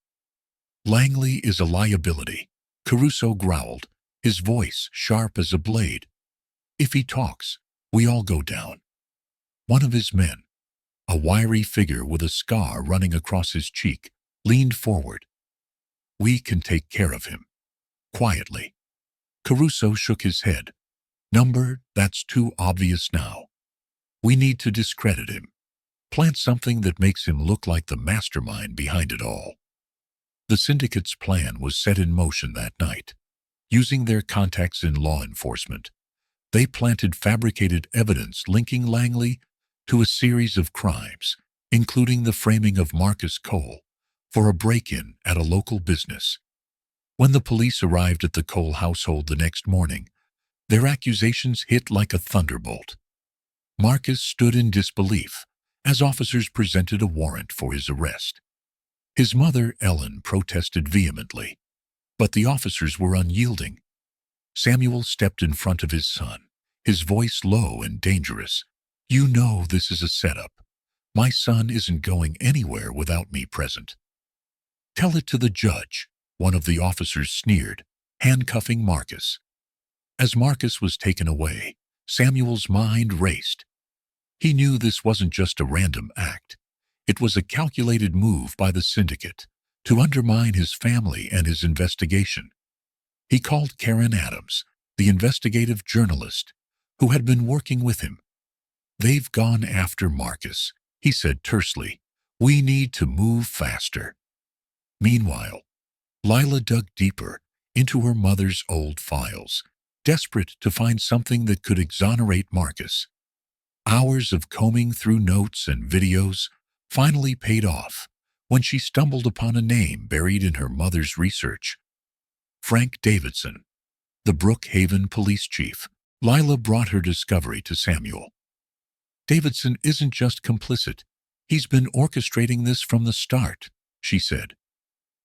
"Langley is a liability," Caruso growled, his voice sharp as a blade. "If he talks, we all go down." One of his men, a wiry figure with a scar running across his cheek, leaned forward. "We can take care of him." Quietly. Caruso shook his head. That's too obvious now. We need to discredit him. Plant something that makes him look like the mastermind behind it all." The syndicate's plan was set in motion that night. Using their contacts in law enforcement, they planted fabricated evidence linking Langley to a series of crimes, including the framing of Marcus Cole for a break-in at a local business. When the police arrived at the Cole household the next morning, their accusations hit like a thunderbolt. Marcus stood in disbelief as officers presented a warrant for his arrest. His mother, Ellen, protested vehemently, but the officers were unyielding. Samuel stepped in front of his son, his voice low and dangerous. "You know this is a setup. My son isn't going anywhere without me present." "Tell it to the judge," one of the officers sneered, handcuffing Marcus. As Marcus was taken away, Samuel's mind raced. He knew this wasn't just a random act. It was a calculated move by the syndicate to undermine his family and his investigation. He called Karen Adams, the investigative journalist, who had been working with him. "They've gone after Marcus," he said tersely. "We need to move faster." Meanwhile, Lila dug deeper into her mother's old files, desperate to find something that could exonerate Marcus. Hours of combing through notes and videos finally paid off when she stumbled upon a name buried in her mother's research. Frank Davidson, the Brookhaven police chief. Lila brought her discovery to Samuel. "Davidson isn't just complicit. He's been orchestrating this from the start," she said.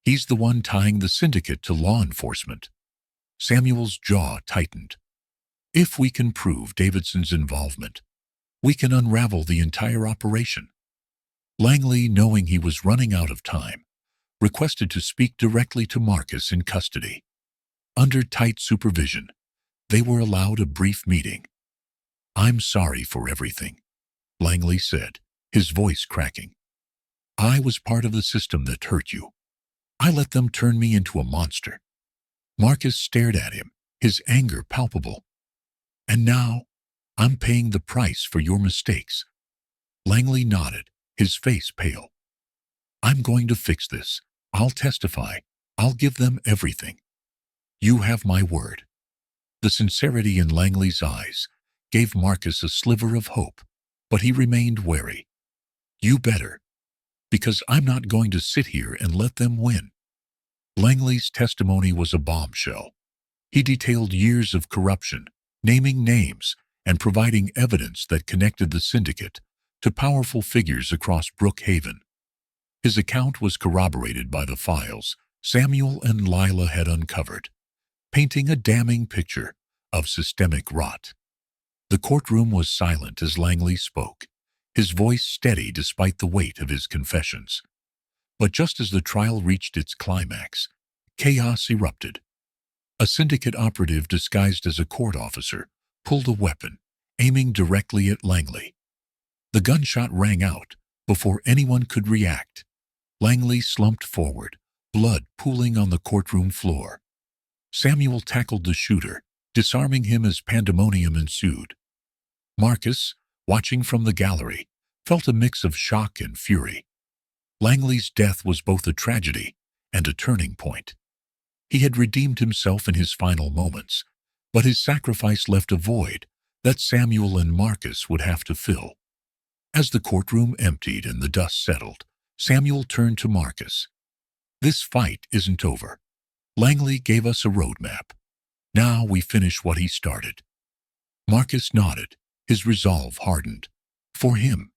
"He's the one tying the syndicate to law enforcement." Samuel's jaw tightened. "If we can prove Davidson's involvement, we can unravel the entire operation." Langley, knowing he was running out of time, requested to speak directly to Marcus in custody. Under tight supervision, they were allowed a brief meeting. "I'm sorry for everything," Langley said, his voice cracking. "I was part of the system that hurt you. I let them turn me into a monster." Marcus stared at him, his anger palpable. "And now, I'm paying the price for your mistakes." Langley nodded, his face pale. "I'm going to fix this. I'll testify. I'll give them everything. You have my word." The sincerity in Langley's eyes gave Marcus a sliver of hope, but he remained wary. "You better, because I'm not going to sit here and let them win." Langley's testimony was a bombshell. He detailed years of corruption, naming names and providing evidence that connected the syndicate to powerful figures across Brookhaven. His account was corroborated by the files Samuel and Lila had uncovered, painting a damning picture of systemic rot. The courtroom was silent as Langley spoke, his voice steady despite the weight of his confessions. But just as the trial reached its climax, chaos erupted. A syndicate operative disguised as a court officer pulled a weapon, aiming directly at Langley. The gunshot rang out before anyone could react. Langley slumped forward, blood pooling on the courtroom floor. Samuel tackled the shooter, disarming him as pandemonium ensued. Marcus, watching from the gallery, felt a mix of shock and fury. Langley's death was both a tragedy and a turning point. He had redeemed himself in his final moments, but his sacrifice left a void that Samuel and Marcus would have to fill. As the courtroom emptied and the dust settled, Samuel turned to Marcus. "This fight isn't over. Langley gave us a roadmap. Now we finish what he started." Marcus nodded, his resolve hardened. For him,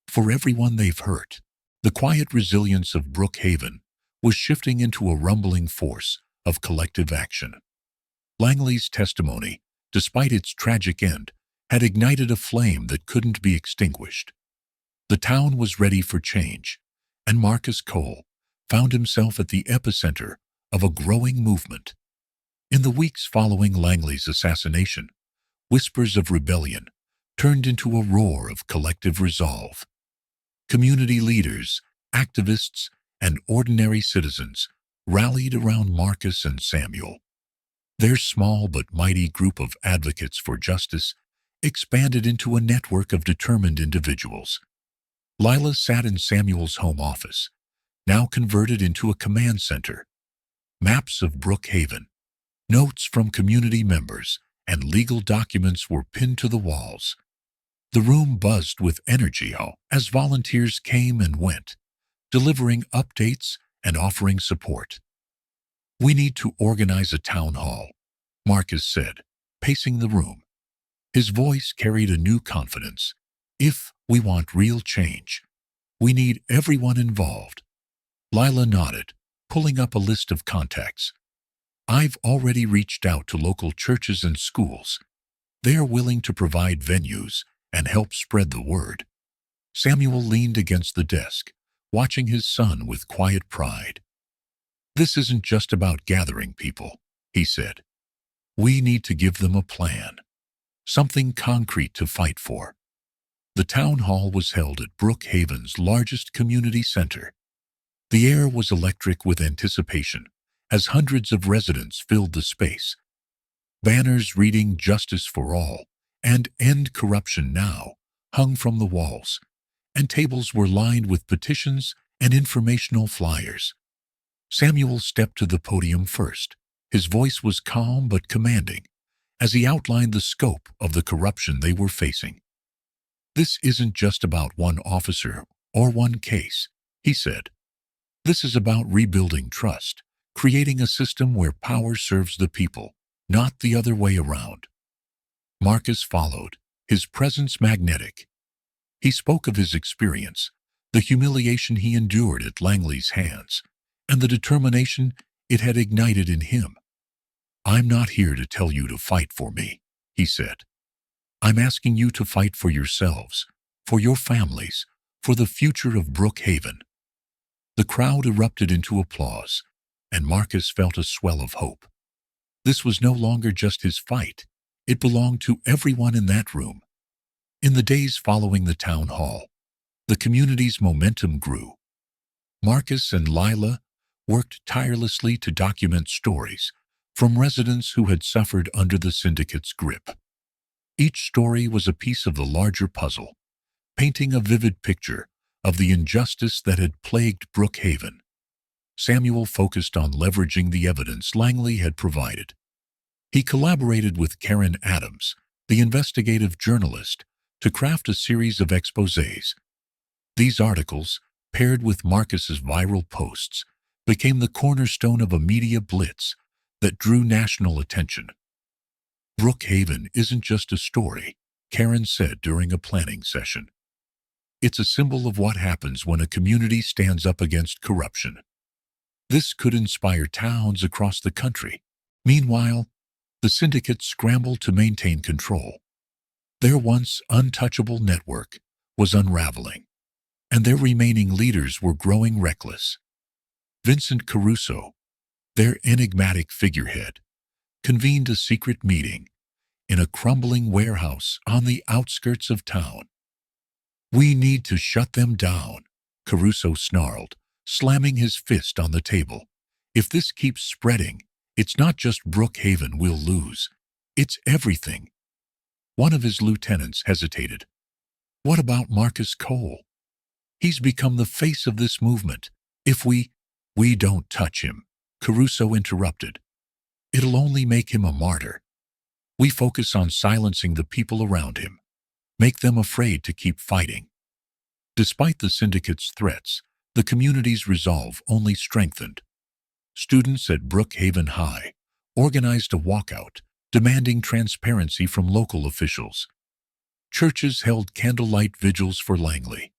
for everyone they've hurt, the quiet resilience of Brookhaven was shifting into a rumbling force of collective action. Langley's testimony, despite its tragic end, had ignited a flame that couldn't be extinguished. The town was ready for change, and Marcus Cole found himself at the epicenter of a growing movement. In the weeks following Langley's assassination, whispers of rebellion turned into a roar of collective resolve. Community leaders, activists, and ordinary citizens rallied around Marcus and Samuel. Their small but mighty group of advocates for justice expanded into a network of determined individuals. Lila sat in Samuel's home office, now converted into a command center. Maps of Brookhaven, notes from community members, and legal documents were pinned to the walls. The room buzzed with energy as volunteers came and went, delivering updates and offering support. "We need to organize a town hall," Marcus said, pacing the room. His voice carried a new confidence. "If we want real change, we need everyone involved." Lila nodded, pulling up a list of contacts. "I've already reached out to local churches and schools. They are willing to provide venues and help spread the word." Samuel leaned against the desk, watching his son with quiet pride. "This isn't just about gathering people," he said. "We need to give them a plan, something concrete to fight for." The town hall was held at Brookhaven's largest community center. The air was electric with anticipation as hundreds of residents filled the space. Banners reading "Justice for All" and "End Corruption Now" hung from the walls, and tables were lined with petitions and informational flyers. Samuel stepped to the podium first. His voice was calm but commanding as he outlined the scope of the corruption they were facing. "This isn't just about one officer or one case," he said. "This is about rebuilding trust, creating a system where power serves the people, not the other way around." Marcus followed, his presence magnetic. He spoke of his experience, the humiliation he endured at Langley's hands, and the determination it had ignited in him. "I'm not here to tell you to fight for me," he said. "I'm asking you to fight for yourselves, for your families, for the future of Brookhaven." The crowd erupted into applause, and Marcus felt a swell of hope. This was no longer just his fight. It belonged to everyone in that room. In the days following the town hall, the community's momentum grew. Marcus and Lila worked tirelessly to document stories from residents who had suffered under the syndicate's grip. Each story was a piece of the larger puzzle, painting a vivid picture of the injustice that had plagued Brookhaven. Samuel focused on leveraging the evidence Langley had provided. He collaborated with Karen Adams, the investigative journalist, to craft a series of exposés. These articles, paired with Marcus's viral posts, became the cornerstone of a media blitz that drew national attention. "Brookhaven isn't just a story," Karen said during a planning session. "It's a symbol of what happens when a community stands up against corruption. This could inspire towns across the country." Meanwhile, the syndicate scrambled to maintain control. Their once untouchable network was unraveling, and their remaining leaders were growing reckless. Vincent Caruso, their enigmatic figurehead, convened a secret meeting, in a crumbling warehouse on the outskirts of town. "We need to shut them down," Caruso snarled, slamming his fist on the table. "If this keeps spreading, it's not just Brookhaven we'll lose. It's everything." One of his lieutenants hesitated. "What about Marcus Cole? He's become the face of this movement. If we don't touch him," Caruso interrupted. "It'll only make him a martyr. We focus on silencing the people around him, make them afraid to keep fighting." Despite the syndicate's threats, the community's resolve only strengthened. Students at Brookhaven High organized a walkout, demanding transparency from local officials. Churches held candlelight vigils for Langley,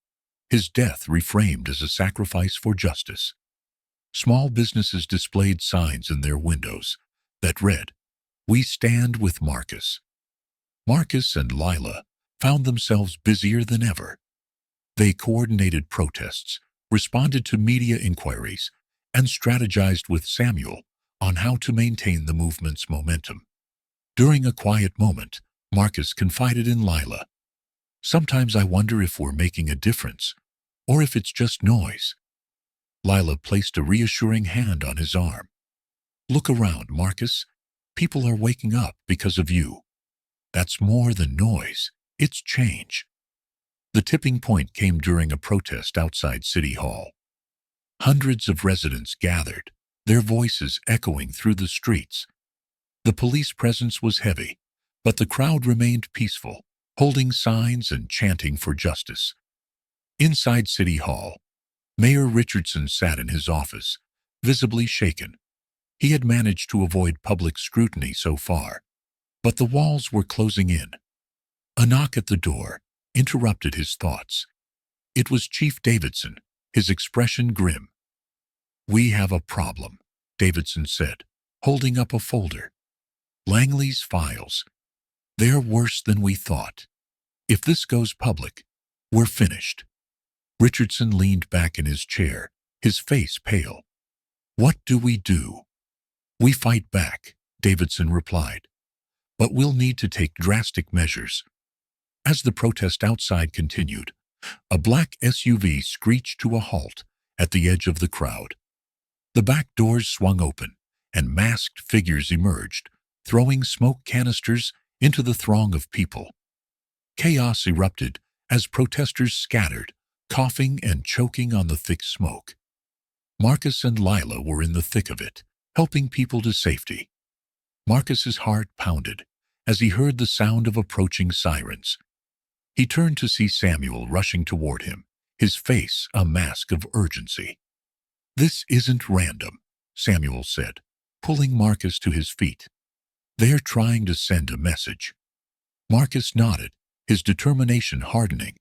his death reframed as a sacrifice for justice. Small businesses displayed signs in their windows that read, "We stand with Marcus." Marcus and Lila found themselves busier than ever. They coordinated protests, responded to media inquiries, and strategized with Samuel on how to maintain the movement's momentum. During a quiet moment, Marcus confided in Lila, "Sometimes I wonder if we're making a difference, or if it's just noise." Lila placed a reassuring hand on his arm. "Look around, Marcus. People are waking up because of you. That's more than noise. It's change." The tipping point came during a protest outside City Hall. Hundreds of residents gathered, their voices echoing through the streets. The police presence was heavy, but the crowd remained peaceful, holding signs and chanting for justice. Inside City Hall, Mayor Richardson sat in his office, visibly shaken. He had managed to avoid public scrutiny so far, but the walls were closing in. A knock at the door interrupted his thoughts. It was Chief Davidson, his expression grim. "We have a problem," Davidson said, holding up a folder. "Langley's files. They're worse than we thought. If this goes public, we're finished." Richardson leaned back in his chair, his face pale. "What do we do?" "We fight back," Davidson replied. "But we'll need to take drastic measures." As the protest outside continued, a black SUV screeched to a halt at the edge of the crowd. The back doors swung open, and masked figures emerged, throwing smoke canisters into the throng of people. Chaos erupted as protesters scattered, coughing and choking on the thick smoke. Marcus and Lila were in the thick of it, helping people to safety. Marcus's heart pounded as he heard the sound of approaching sirens. He turned to see Samuel rushing toward him, his face a mask of urgency. "This isn't random," Samuel said, pulling Marcus to his feet. "They're trying to send a message." Marcus nodded, his determination hardening.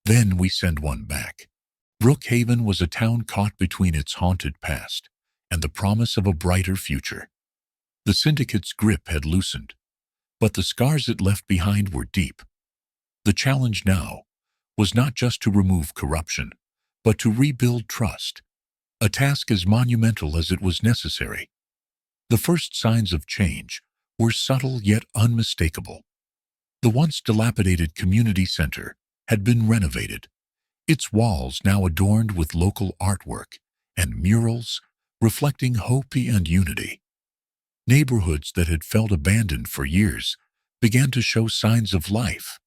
"Then we send one back." Brookhaven was a town caught between its haunted past and the promise of a brighter future. The syndicate's grip had loosened, but the scars it left behind were deep. The challenge now was not just to remove corruption, but to rebuild trust, a task as monumental as it was necessary. The first signs of change were subtle yet unmistakable. The once dilapidated community center had been renovated, its walls now adorned with local artwork and murals reflecting hope and unity. Neighborhoods that had felt abandoned for years began to show signs of life.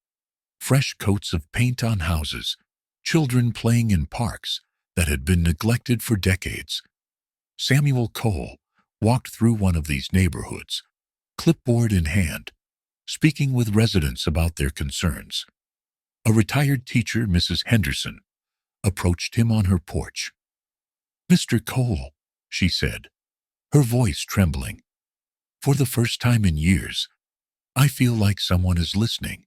Fresh coats of paint on houses, children playing in parks that had been neglected for decades. Samuel Cole walked through one of these neighborhoods, clipboard in hand, speaking with residents about their concerns. A retired teacher, Mrs. Henderson, approached him on her porch. "Mr. Cole," she said, her voice trembling. "For the first time in years, I feel like someone is listening."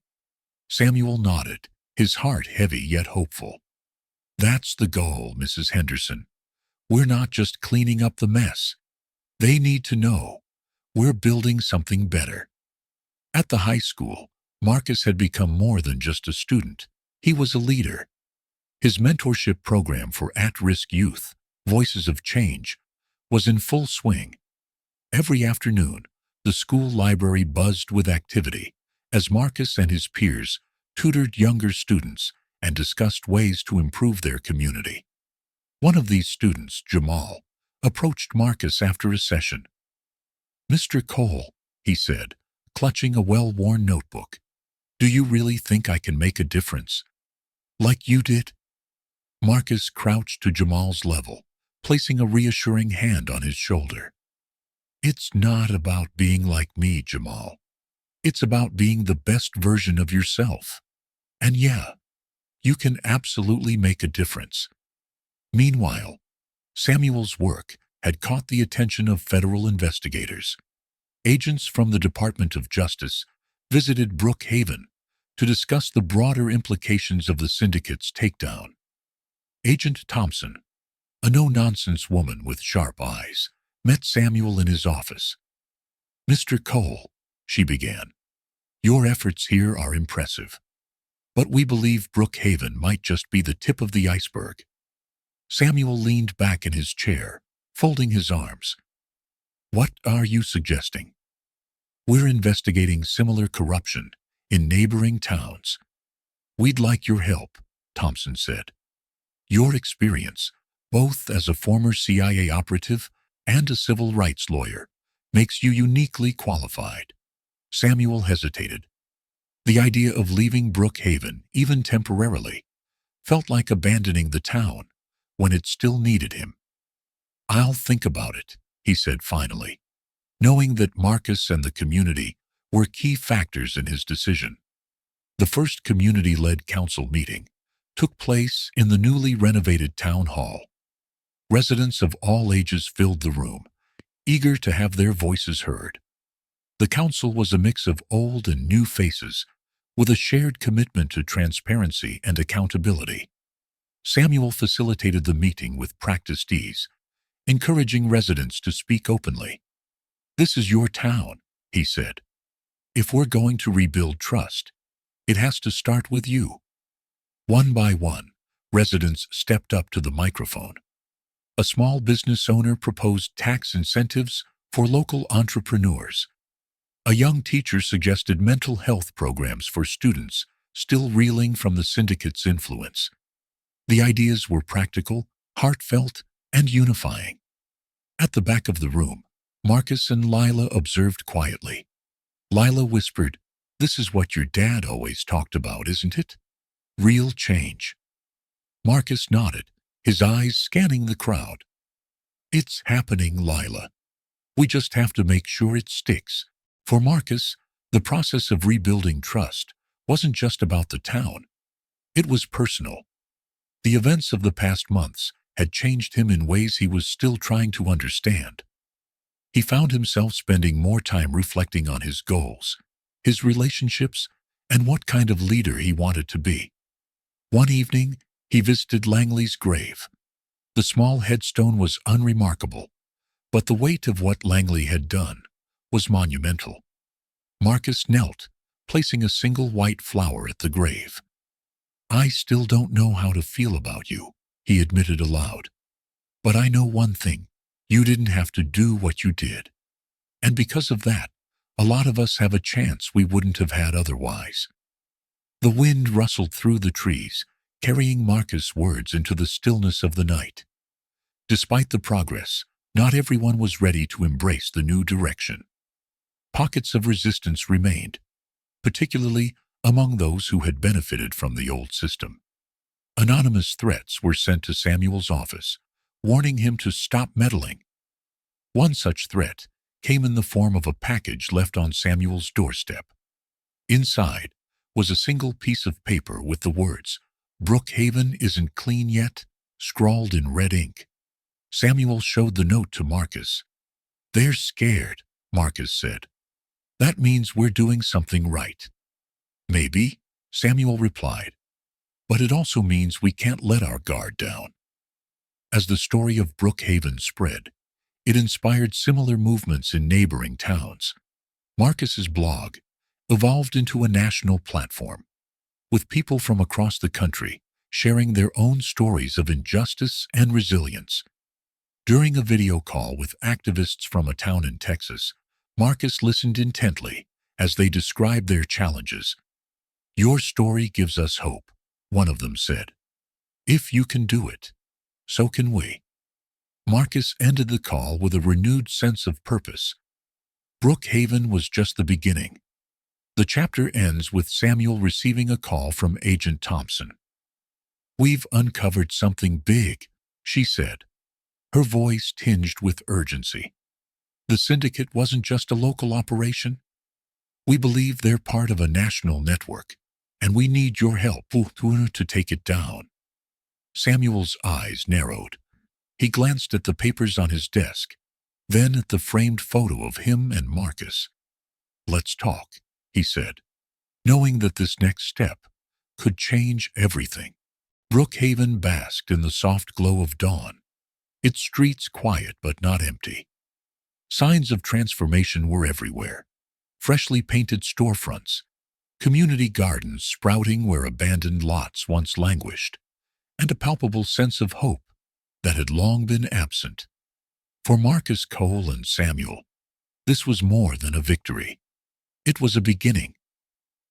Samuel nodded, his heart heavy yet hopeful. "That's the goal, Mrs. Henderson. We're not just cleaning up the mess. They need to know we're building something better." At the high school, Marcus had become more than just a student. He was a leader. His mentorship program for at-risk youth, Voices of Change, was in full swing. Every afternoon, The school library buzzed with activity as Marcus and his peers tutored younger students and discussed ways to improve their community. One of these students, Jamal, approached Marcus after a session. "Mr. Cole," he said, clutching a well-worn notebook, "do you really think I can make a difference? Like you did?" Marcus crouched to Jamal's level, placing a reassuring hand on his shoulder. "It's not about being like me, Jamal. It's about being the best version of yourself. And yeah, you can absolutely make a difference." Meanwhile, Samuel's work had caught the attention of federal investigators. Agents from the Department of Justice visited Brookhaven to discuss the broader implications of the syndicate's takedown. Agent Thompson, a no-nonsense woman with sharp eyes, met Samuel in his office. "Mr. Cole," she began, "your efforts here are impressive, but we believe Brookhaven might just be the tip of the iceberg." Samuel leaned back in his chair, folding his arms. "What are you suggesting?" "We're investigating similar corruption in neighboring towns." "We'd like your help," Thompson said. "Your experience, both as a former CIA operative and a civil rights lawyer, makes you uniquely qualified." Samuel hesitated. The idea of leaving Brookhaven, even temporarily, felt like abandoning the town when it still needed him. "I'll think about it," he said finally, knowing that Marcus and the community were key factors in his decision. The first community-led council meeting took place in the newly renovated town hall. Residents of all ages filled the room, eager to have their voices heard. The council was a mix of old and new faces, with a shared commitment to transparency and accountability. Samuel facilitated the meeting with practiced ease, encouraging residents to speak openly. "This is your town," he said. "If we're going to rebuild trust, it has to start with you." One by one, residents stepped up to the microphone. A small business owner proposed tax incentives for local entrepreneurs. A young teacher suggested mental health programs for students still reeling from the syndicate's influence. The ideas were practical, heartfelt, and unifying. At the back of the room, Marcus and Lila observed quietly. Lila whispered, "This is what your dad always talked about, isn't it? Real change." Marcus nodded, his eyes scanning the crowd. "It's happening, Lila. We just have to make sure it sticks." For Marcus, the process of rebuilding trust wasn't just about the town. It was personal. The events of the past months had changed him in ways he was still trying to understand. He found himself spending more time reflecting on his goals, his relationships, and what kind of leader he wanted to be. One evening, he visited Langley's grave. The small headstone was unremarkable, but the weight of what Langley had done was monumental. Marcus knelt, placing a single white flower at the grave. "I still don't know how to feel about you," he admitted aloud. "But I know one thing. You didn't have to do what you did. And because of that, a lot of us have a chance we wouldn't have had otherwise." The wind rustled through the trees, carrying Marcus' words into the stillness of the night. Despite the progress, not everyone was ready to embrace the new direction. Pockets of resistance remained, particularly among those who had benefited from the old system. Anonymous threats were sent to Samuel's office, warning him to stop meddling. One such threat came in the form of a package left on Samuel's doorstep. Inside was a single piece of paper with the words, "Brookhaven isn't clean yet," scrawled in red ink. Samuel showed the note to Marcus. "They're scared," Marcus said. "That means we're doing something right." "Maybe," Samuel replied, "but it also means we can't let our guard down." As the story of Brookhaven spread, it inspired similar movements in neighboring towns. Marcus's blog evolved into a national platform, with people from across the country sharing their own stories of injustice and resilience. During a video call with activists from a town in Texas, Marcus listened intently as they described their challenges. "Your story gives us hope," one of them said. "If you can do it, so can we." Marcus ended the call with a renewed sense of purpose. Brookhaven was just the beginning. The chapter ends with Samuel receiving a call from Agent Thompson. "We've uncovered something big," she said, her voice tinged with urgency. "The syndicate wasn't just a local operation. We believe they're part of a national network, and we need your help to take it down." Samuel's eyes narrowed. He glanced at the papers on his desk, then at the framed photo of him and Marcus. "Let's talk," he said, knowing that this next step could change everything. Brookhaven basked in the soft glow of dawn, its streets quiet but not empty. Signs of transformation were everywhere. Freshly painted storefronts, community gardens sprouting where abandoned lots once languished, and a palpable sense of hope that had long been absent. For Marcus Cole and Samuel, this was more than a victory. It was a beginning.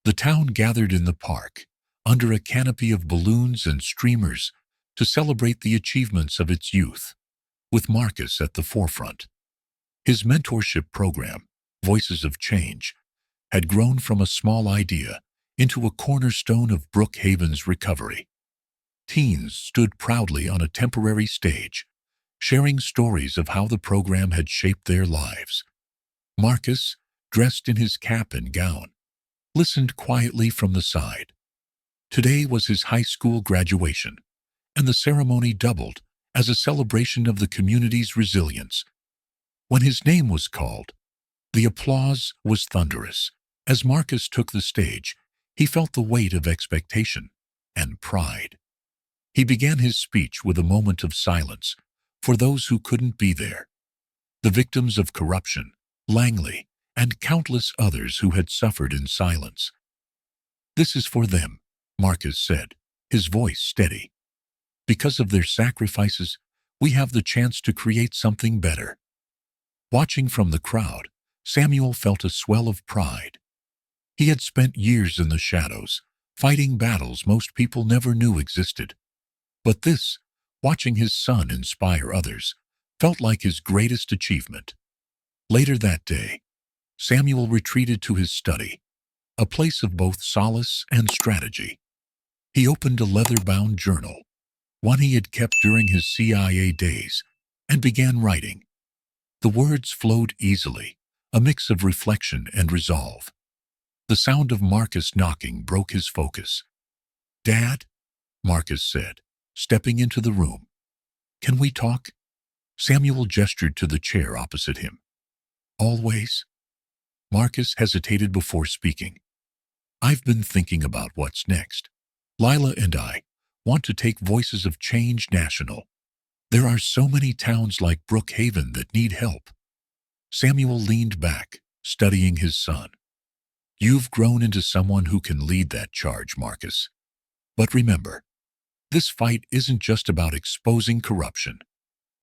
The town gathered in the park, under a canopy of balloons and streamers, to celebrate the achievements of its youth, with Marcus at the forefront. His mentorship program, Voices of Change, had grown from a small idea into a cornerstone of Brookhaven's recovery. Teens stood proudly on a temporary stage, sharing stories of how the program had shaped their lives. Marcus, dressed in his cap and gown, listened quietly from the side. Today was his high school graduation, and the ceremony doubled as a celebration of the community's resilience. When his name was called, the applause was thunderous. As Marcus took the stage, he felt the weight of expectation and pride. He began his speech with a moment of silence for those who couldn't be there. The victims of corruption, Langley, and countless others who had suffered in silence. "This is for them," Marcus said, his voice steady. "Because of their sacrifices, we have the chance to create something better." Watching from the crowd, Samuel felt a swell of pride. He had spent years in the shadows, fighting battles most people never knew existed. But this, watching his son inspire others, felt like his greatest achievement. Later that day, Samuel retreated to his study, a place of both solace and strategy. He opened a leather-bound journal, one he had kept during his CIA days, and began writing. The words flowed easily, a mix of reflection and resolve. The sound of Marcus knocking broke his focus. "Dad," Marcus said, stepping into the room. "Can we talk?" Samuel gestured to the chair opposite him. "Always?" Marcus hesitated before speaking. "I've been thinking about what's next. Lila and I want to take Voices of Change national. There are so many towns like Brookhaven that need help." Samuel leaned back, studying his son. "You've grown into someone who can lead that charge, Marcus. But remember, this fight isn't just about exposing corruption.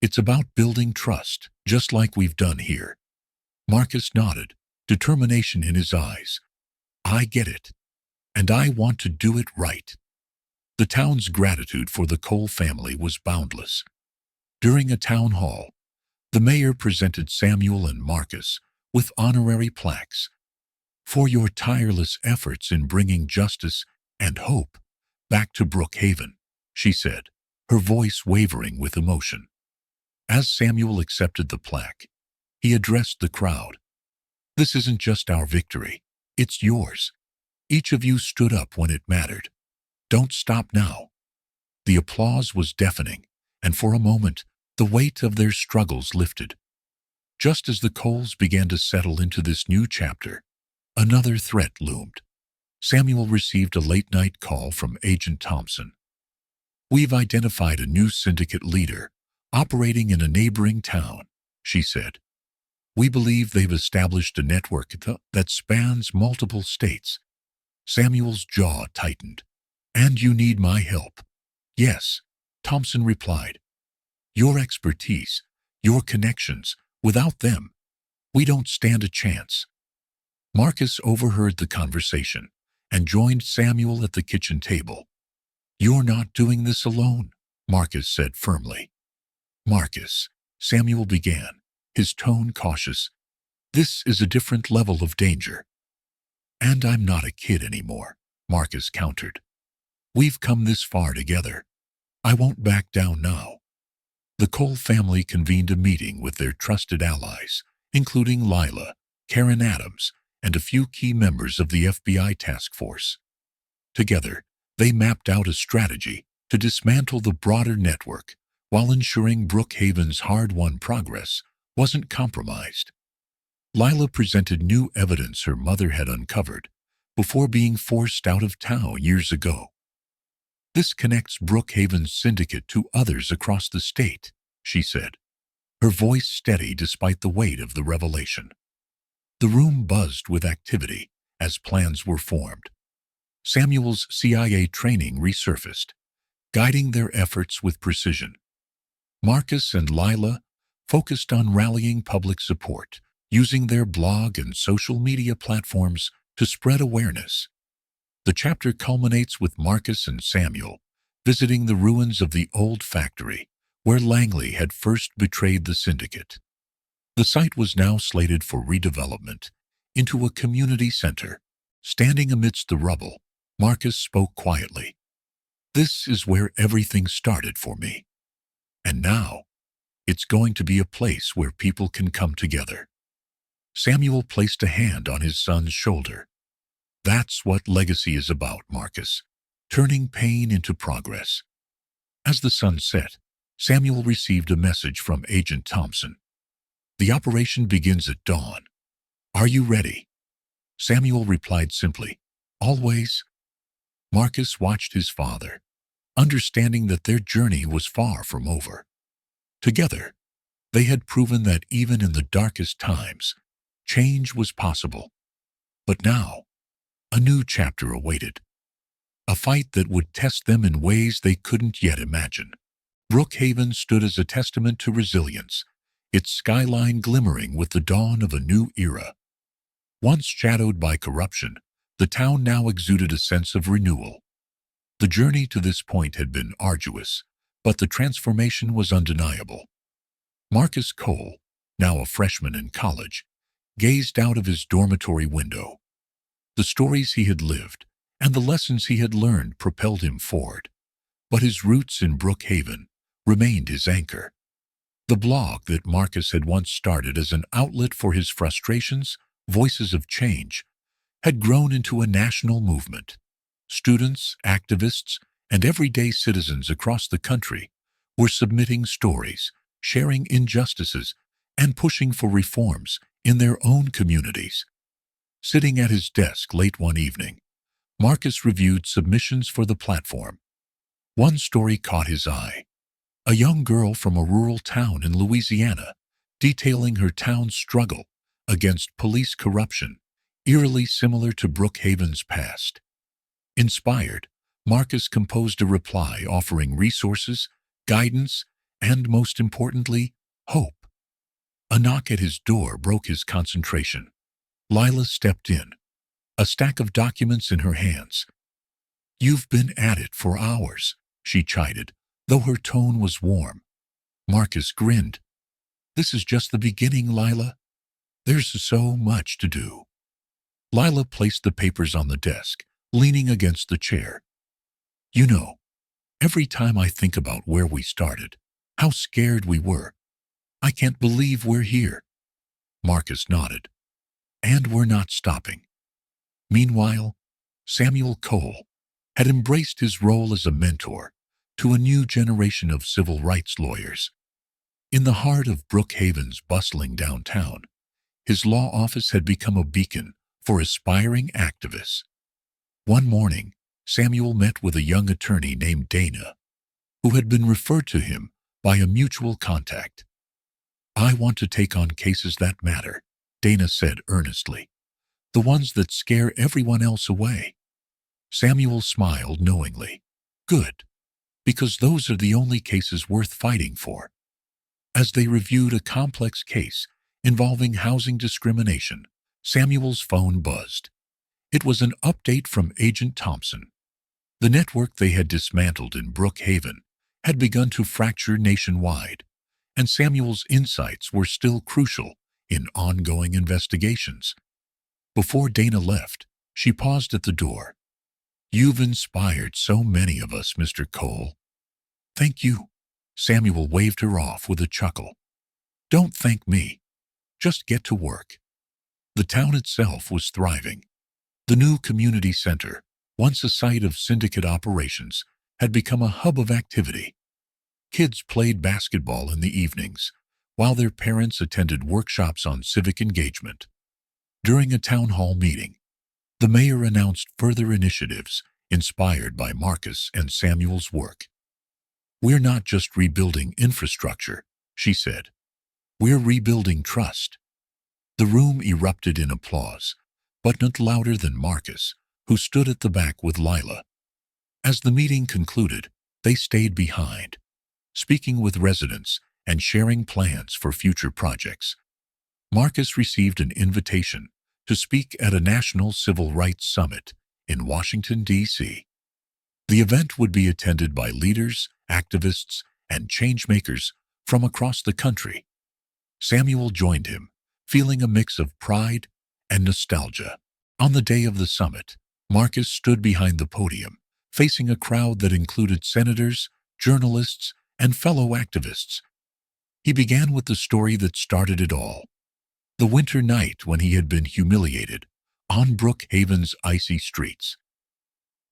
It's about building trust, just like we've done here." Marcus nodded, determination in his eyes. "I get it, and I want to do it right." The town's gratitude for the Cole family was boundless. During a town hall, the mayor presented Samuel and Marcus with honorary plaques. "For your tireless efforts in bringing justice and hope back to Brookhaven," she said, her voice wavering with emotion. As Samuel accepted the plaque, he addressed the crowd. "This isn't just our victory, it's yours. Each of you stood up when it mattered. Don't stop now." The applause was deafening, and for a moment, the weight of their struggles lifted. Just as the Coles began to settle into this new chapter, another threat loomed. Samuel received a late-night call from Agent Thompson. "We've identified a new syndicate leader operating in a neighboring town," she said. "We believe they've established a network that spans multiple states." Samuel's jaw tightened. "And you need my help." "Yes," Thompson replied. "Your expertise, your connections, without them, We don't stand a chance." Marcus overheard the conversation and joined Samuel at the kitchen table. "You're not doing this alone," Marcus said firmly. "Marcus," Samuel began, his tone cautious, "this is a different level of danger." "And I'm not a kid anymore," Marcus countered. "We've come this far together. I won't back down now." The Cole family convened a meeting with their trusted allies, including Lila, Karen Adams, and a few key members of the FBI task force. Together, they mapped out a strategy to dismantle the broader network while ensuring Brookhaven's hard-won progress wasn't compromised. Lila presented new evidence her mother had uncovered before being forced out of town years ago. "This connects Brookhaven's syndicate to others across the state," she said, her voice steady despite the weight of the revelation. The room buzzed with activity as plans were formed. Samuel's CIA training resurfaced, guiding their efforts with precision. Marcus and Lila focused on rallying public support, using their blog and social media platforms to spread awareness. The chapter culminates with Marcus and Samuel visiting the ruins of the old factory where Langley had first betrayed the syndicate. The site was now slated for redevelopment into a community center. Standing amidst the rubble, Marcus spoke quietly. "This is where everything started for me. And now, it's going to be a place where people can come together." Samuel placed a hand on his son's shoulder. "That's what legacy is about, Marcus, turning pain into progress." As the sun set, Samuel received a message from Agent Thompson. "The operation begins at dawn. Are you ready?" Samuel replied simply, "Always." Marcus watched his father, understanding that their journey was far from over. Together, they had proven that even in the darkest times, change was possible. But now, a new chapter awaited. A fight that would test them in ways they couldn't yet imagine. Brookhaven stood as a testament to resilience, its skyline glimmering with the dawn of a new era. Once shadowed by corruption, the town now exuded a sense of renewal. The journey to this point had been arduous, but the transformation was undeniable. Marcus Cole, now a freshman in college, gazed out of his dormitory window. The stories he had lived and the lessons he had learned propelled him forward, but his roots in Brookhaven remained his anchor. The blog that Marcus had once started as an outlet for his frustrations, Voices of Change, had grown into a national movement. Students, activists, and everyday citizens across the country were submitting stories, sharing injustices, and pushing for reforms in their own communities. Sitting at his desk late one evening, Marcus reviewed submissions for the platform. One story caught his eye. A young girl from a rural town in Louisiana, detailing her town's struggle against police corruption, eerily similar to Brookhaven's past. Inspired, Marcus composed a reply offering resources, guidance, and, most importantly, hope. A knock at his door broke his concentration. Lila stepped in, a stack of documents in her hands. "You've been at it for hours," she chided, though her tone was warm. Marcus grinned. "This is just the beginning, Lila. There's so much to do." Lila placed the papers on the desk, leaning against the chair. "You know, every time I think about where we started, how scared we were, I can't believe we're here." Marcus nodded. "And we're not stopping." Meanwhile, Samuel Cole had embraced his role as a mentor to a new generation of civil rights lawyers. In the heart of Brookhaven's bustling downtown, his law office had become a beacon for aspiring activists. One morning, Samuel met with a young attorney named Dana, who had been referred to him by a mutual contact. "I want to take on cases that matter," Dana said earnestly, "the ones that scare everyone else away." Samuel smiled knowingly. "Good, because those are the only cases worth fighting for." As they reviewed a complex case involving housing discrimination. Samuel's phone buzzed. It was an update from Agent Thompson. The network they had dismantled in Brookhaven had begun to fracture nationwide, and Samuel's insights were still crucial in ongoing investigations. Before Dana left, she paused at the door. "You've inspired so many of us, Mr. Cole." "Thank you." Samuel waved her off with a chuckle. "Don't thank me. Just get to work." The town itself was thriving. The new community center, once a site of syndicate operations, had become a hub of activity. Kids played basketball in the evenings, while their parents attended workshops on civic engagement. During a town hall meeting, the mayor announced further initiatives inspired by Marcus and Samuel's work. "We're not just rebuilding infrastructure," she said. "We're rebuilding trust." The room erupted in applause, but not louder than Marcus, who stood at the back with Lila. As the meeting concluded, they stayed behind, speaking with residents and sharing plans for future projects. Marcus received an invitation to speak at a National Civil Rights Summit in Washington, D.C. The event would be attended by leaders, activists, and changemakers from across the country. Samuel joined him, feeling a mix of pride and nostalgia. On the day of the summit, Marcus stood behind the podium, facing a crowd that included senators, journalists, and fellow activists. He began with the story that started it all. The winter night when he had been humiliated on Brookhaven's icy streets.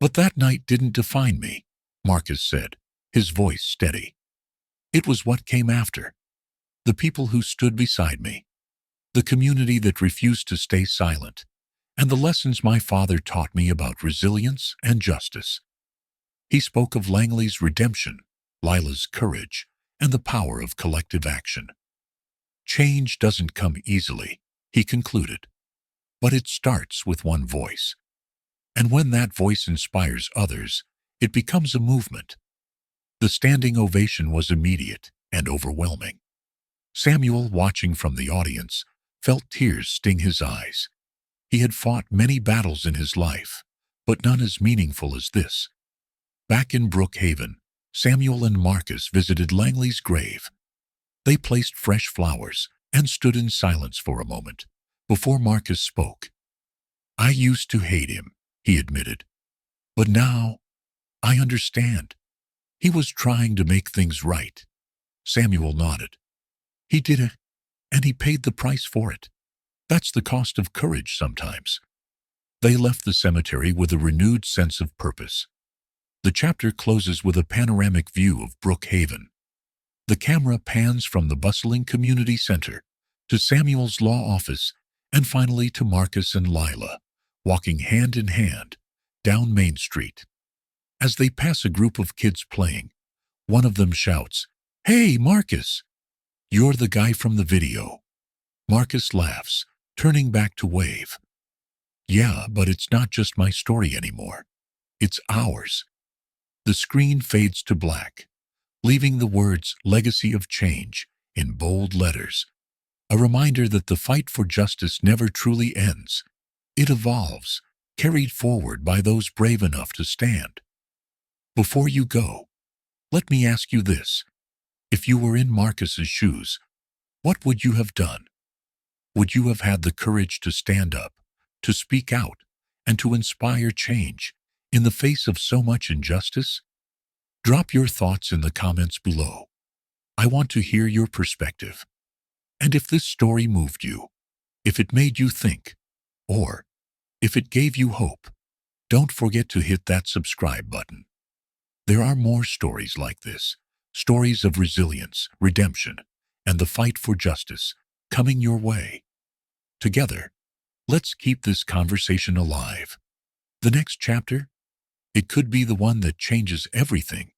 "But that night didn't define me," Marcus said, his voice steady. "It was what came after. The people who stood beside me, the community that refused to stay silent, and the lessons my father taught me about resilience and justice." He spoke of Langley's redemption, Lila's courage, and the power of collective action. "Change doesn't come easily," he concluded, "but it starts with one voice. And when that voice inspires others, it becomes a movement." The standing ovation was immediate and overwhelming. Samuel, watching from the audience, felt tears sting his eyes. He had fought many battles in his life, but none as meaningful as this. Back in Brookhaven, Samuel and Marcus visited Langley's grave. They placed fresh flowers and stood in silence for a moment before Marcus spoke. "I used to hate him," he admitted, "but now I understand. He was trying to make things right." Samuel nodded. "He did it, and he paid the price for it. That's the cost of courage sometimes." They left the cemetery with a renewed sense of purpose. The chapter closes with a panoramic view of Brookhaven. The camera pans from the bustling community center to Samuel's law office and finally to Marcus and Lila, walking hand in hand down Main Street. As they pass a group of kids playing, one of them shouts, "Hey, Marcus! You're the guy from the video." Marcus laughs, turning back to wave. "Yeah, but it's not just my story anymore. It's ours." The screen fades to black, leaving the words "Legacy of Change" in bold letters. A reminder that the fight for justice never truly ends. It evolves, carried forward by those brave enough to stand. Before you go, let me ask you this. If you were in Marcus's shoes, what would you have done? Would you have had the courage to stand up, to speak out, and to inspire change in the face of so much injustice? Drop your thoughts in the comments below. I want to hear your perspective. And if this story moved you, if it made you think, or if it gave you hope, don't forget to hit that subscribe button. There are more stories like this, stories of resilience, redemption, and the fight for justice coming your way. Together, let's keep this conversation alive. The next chapter? It could be the one that changes everything.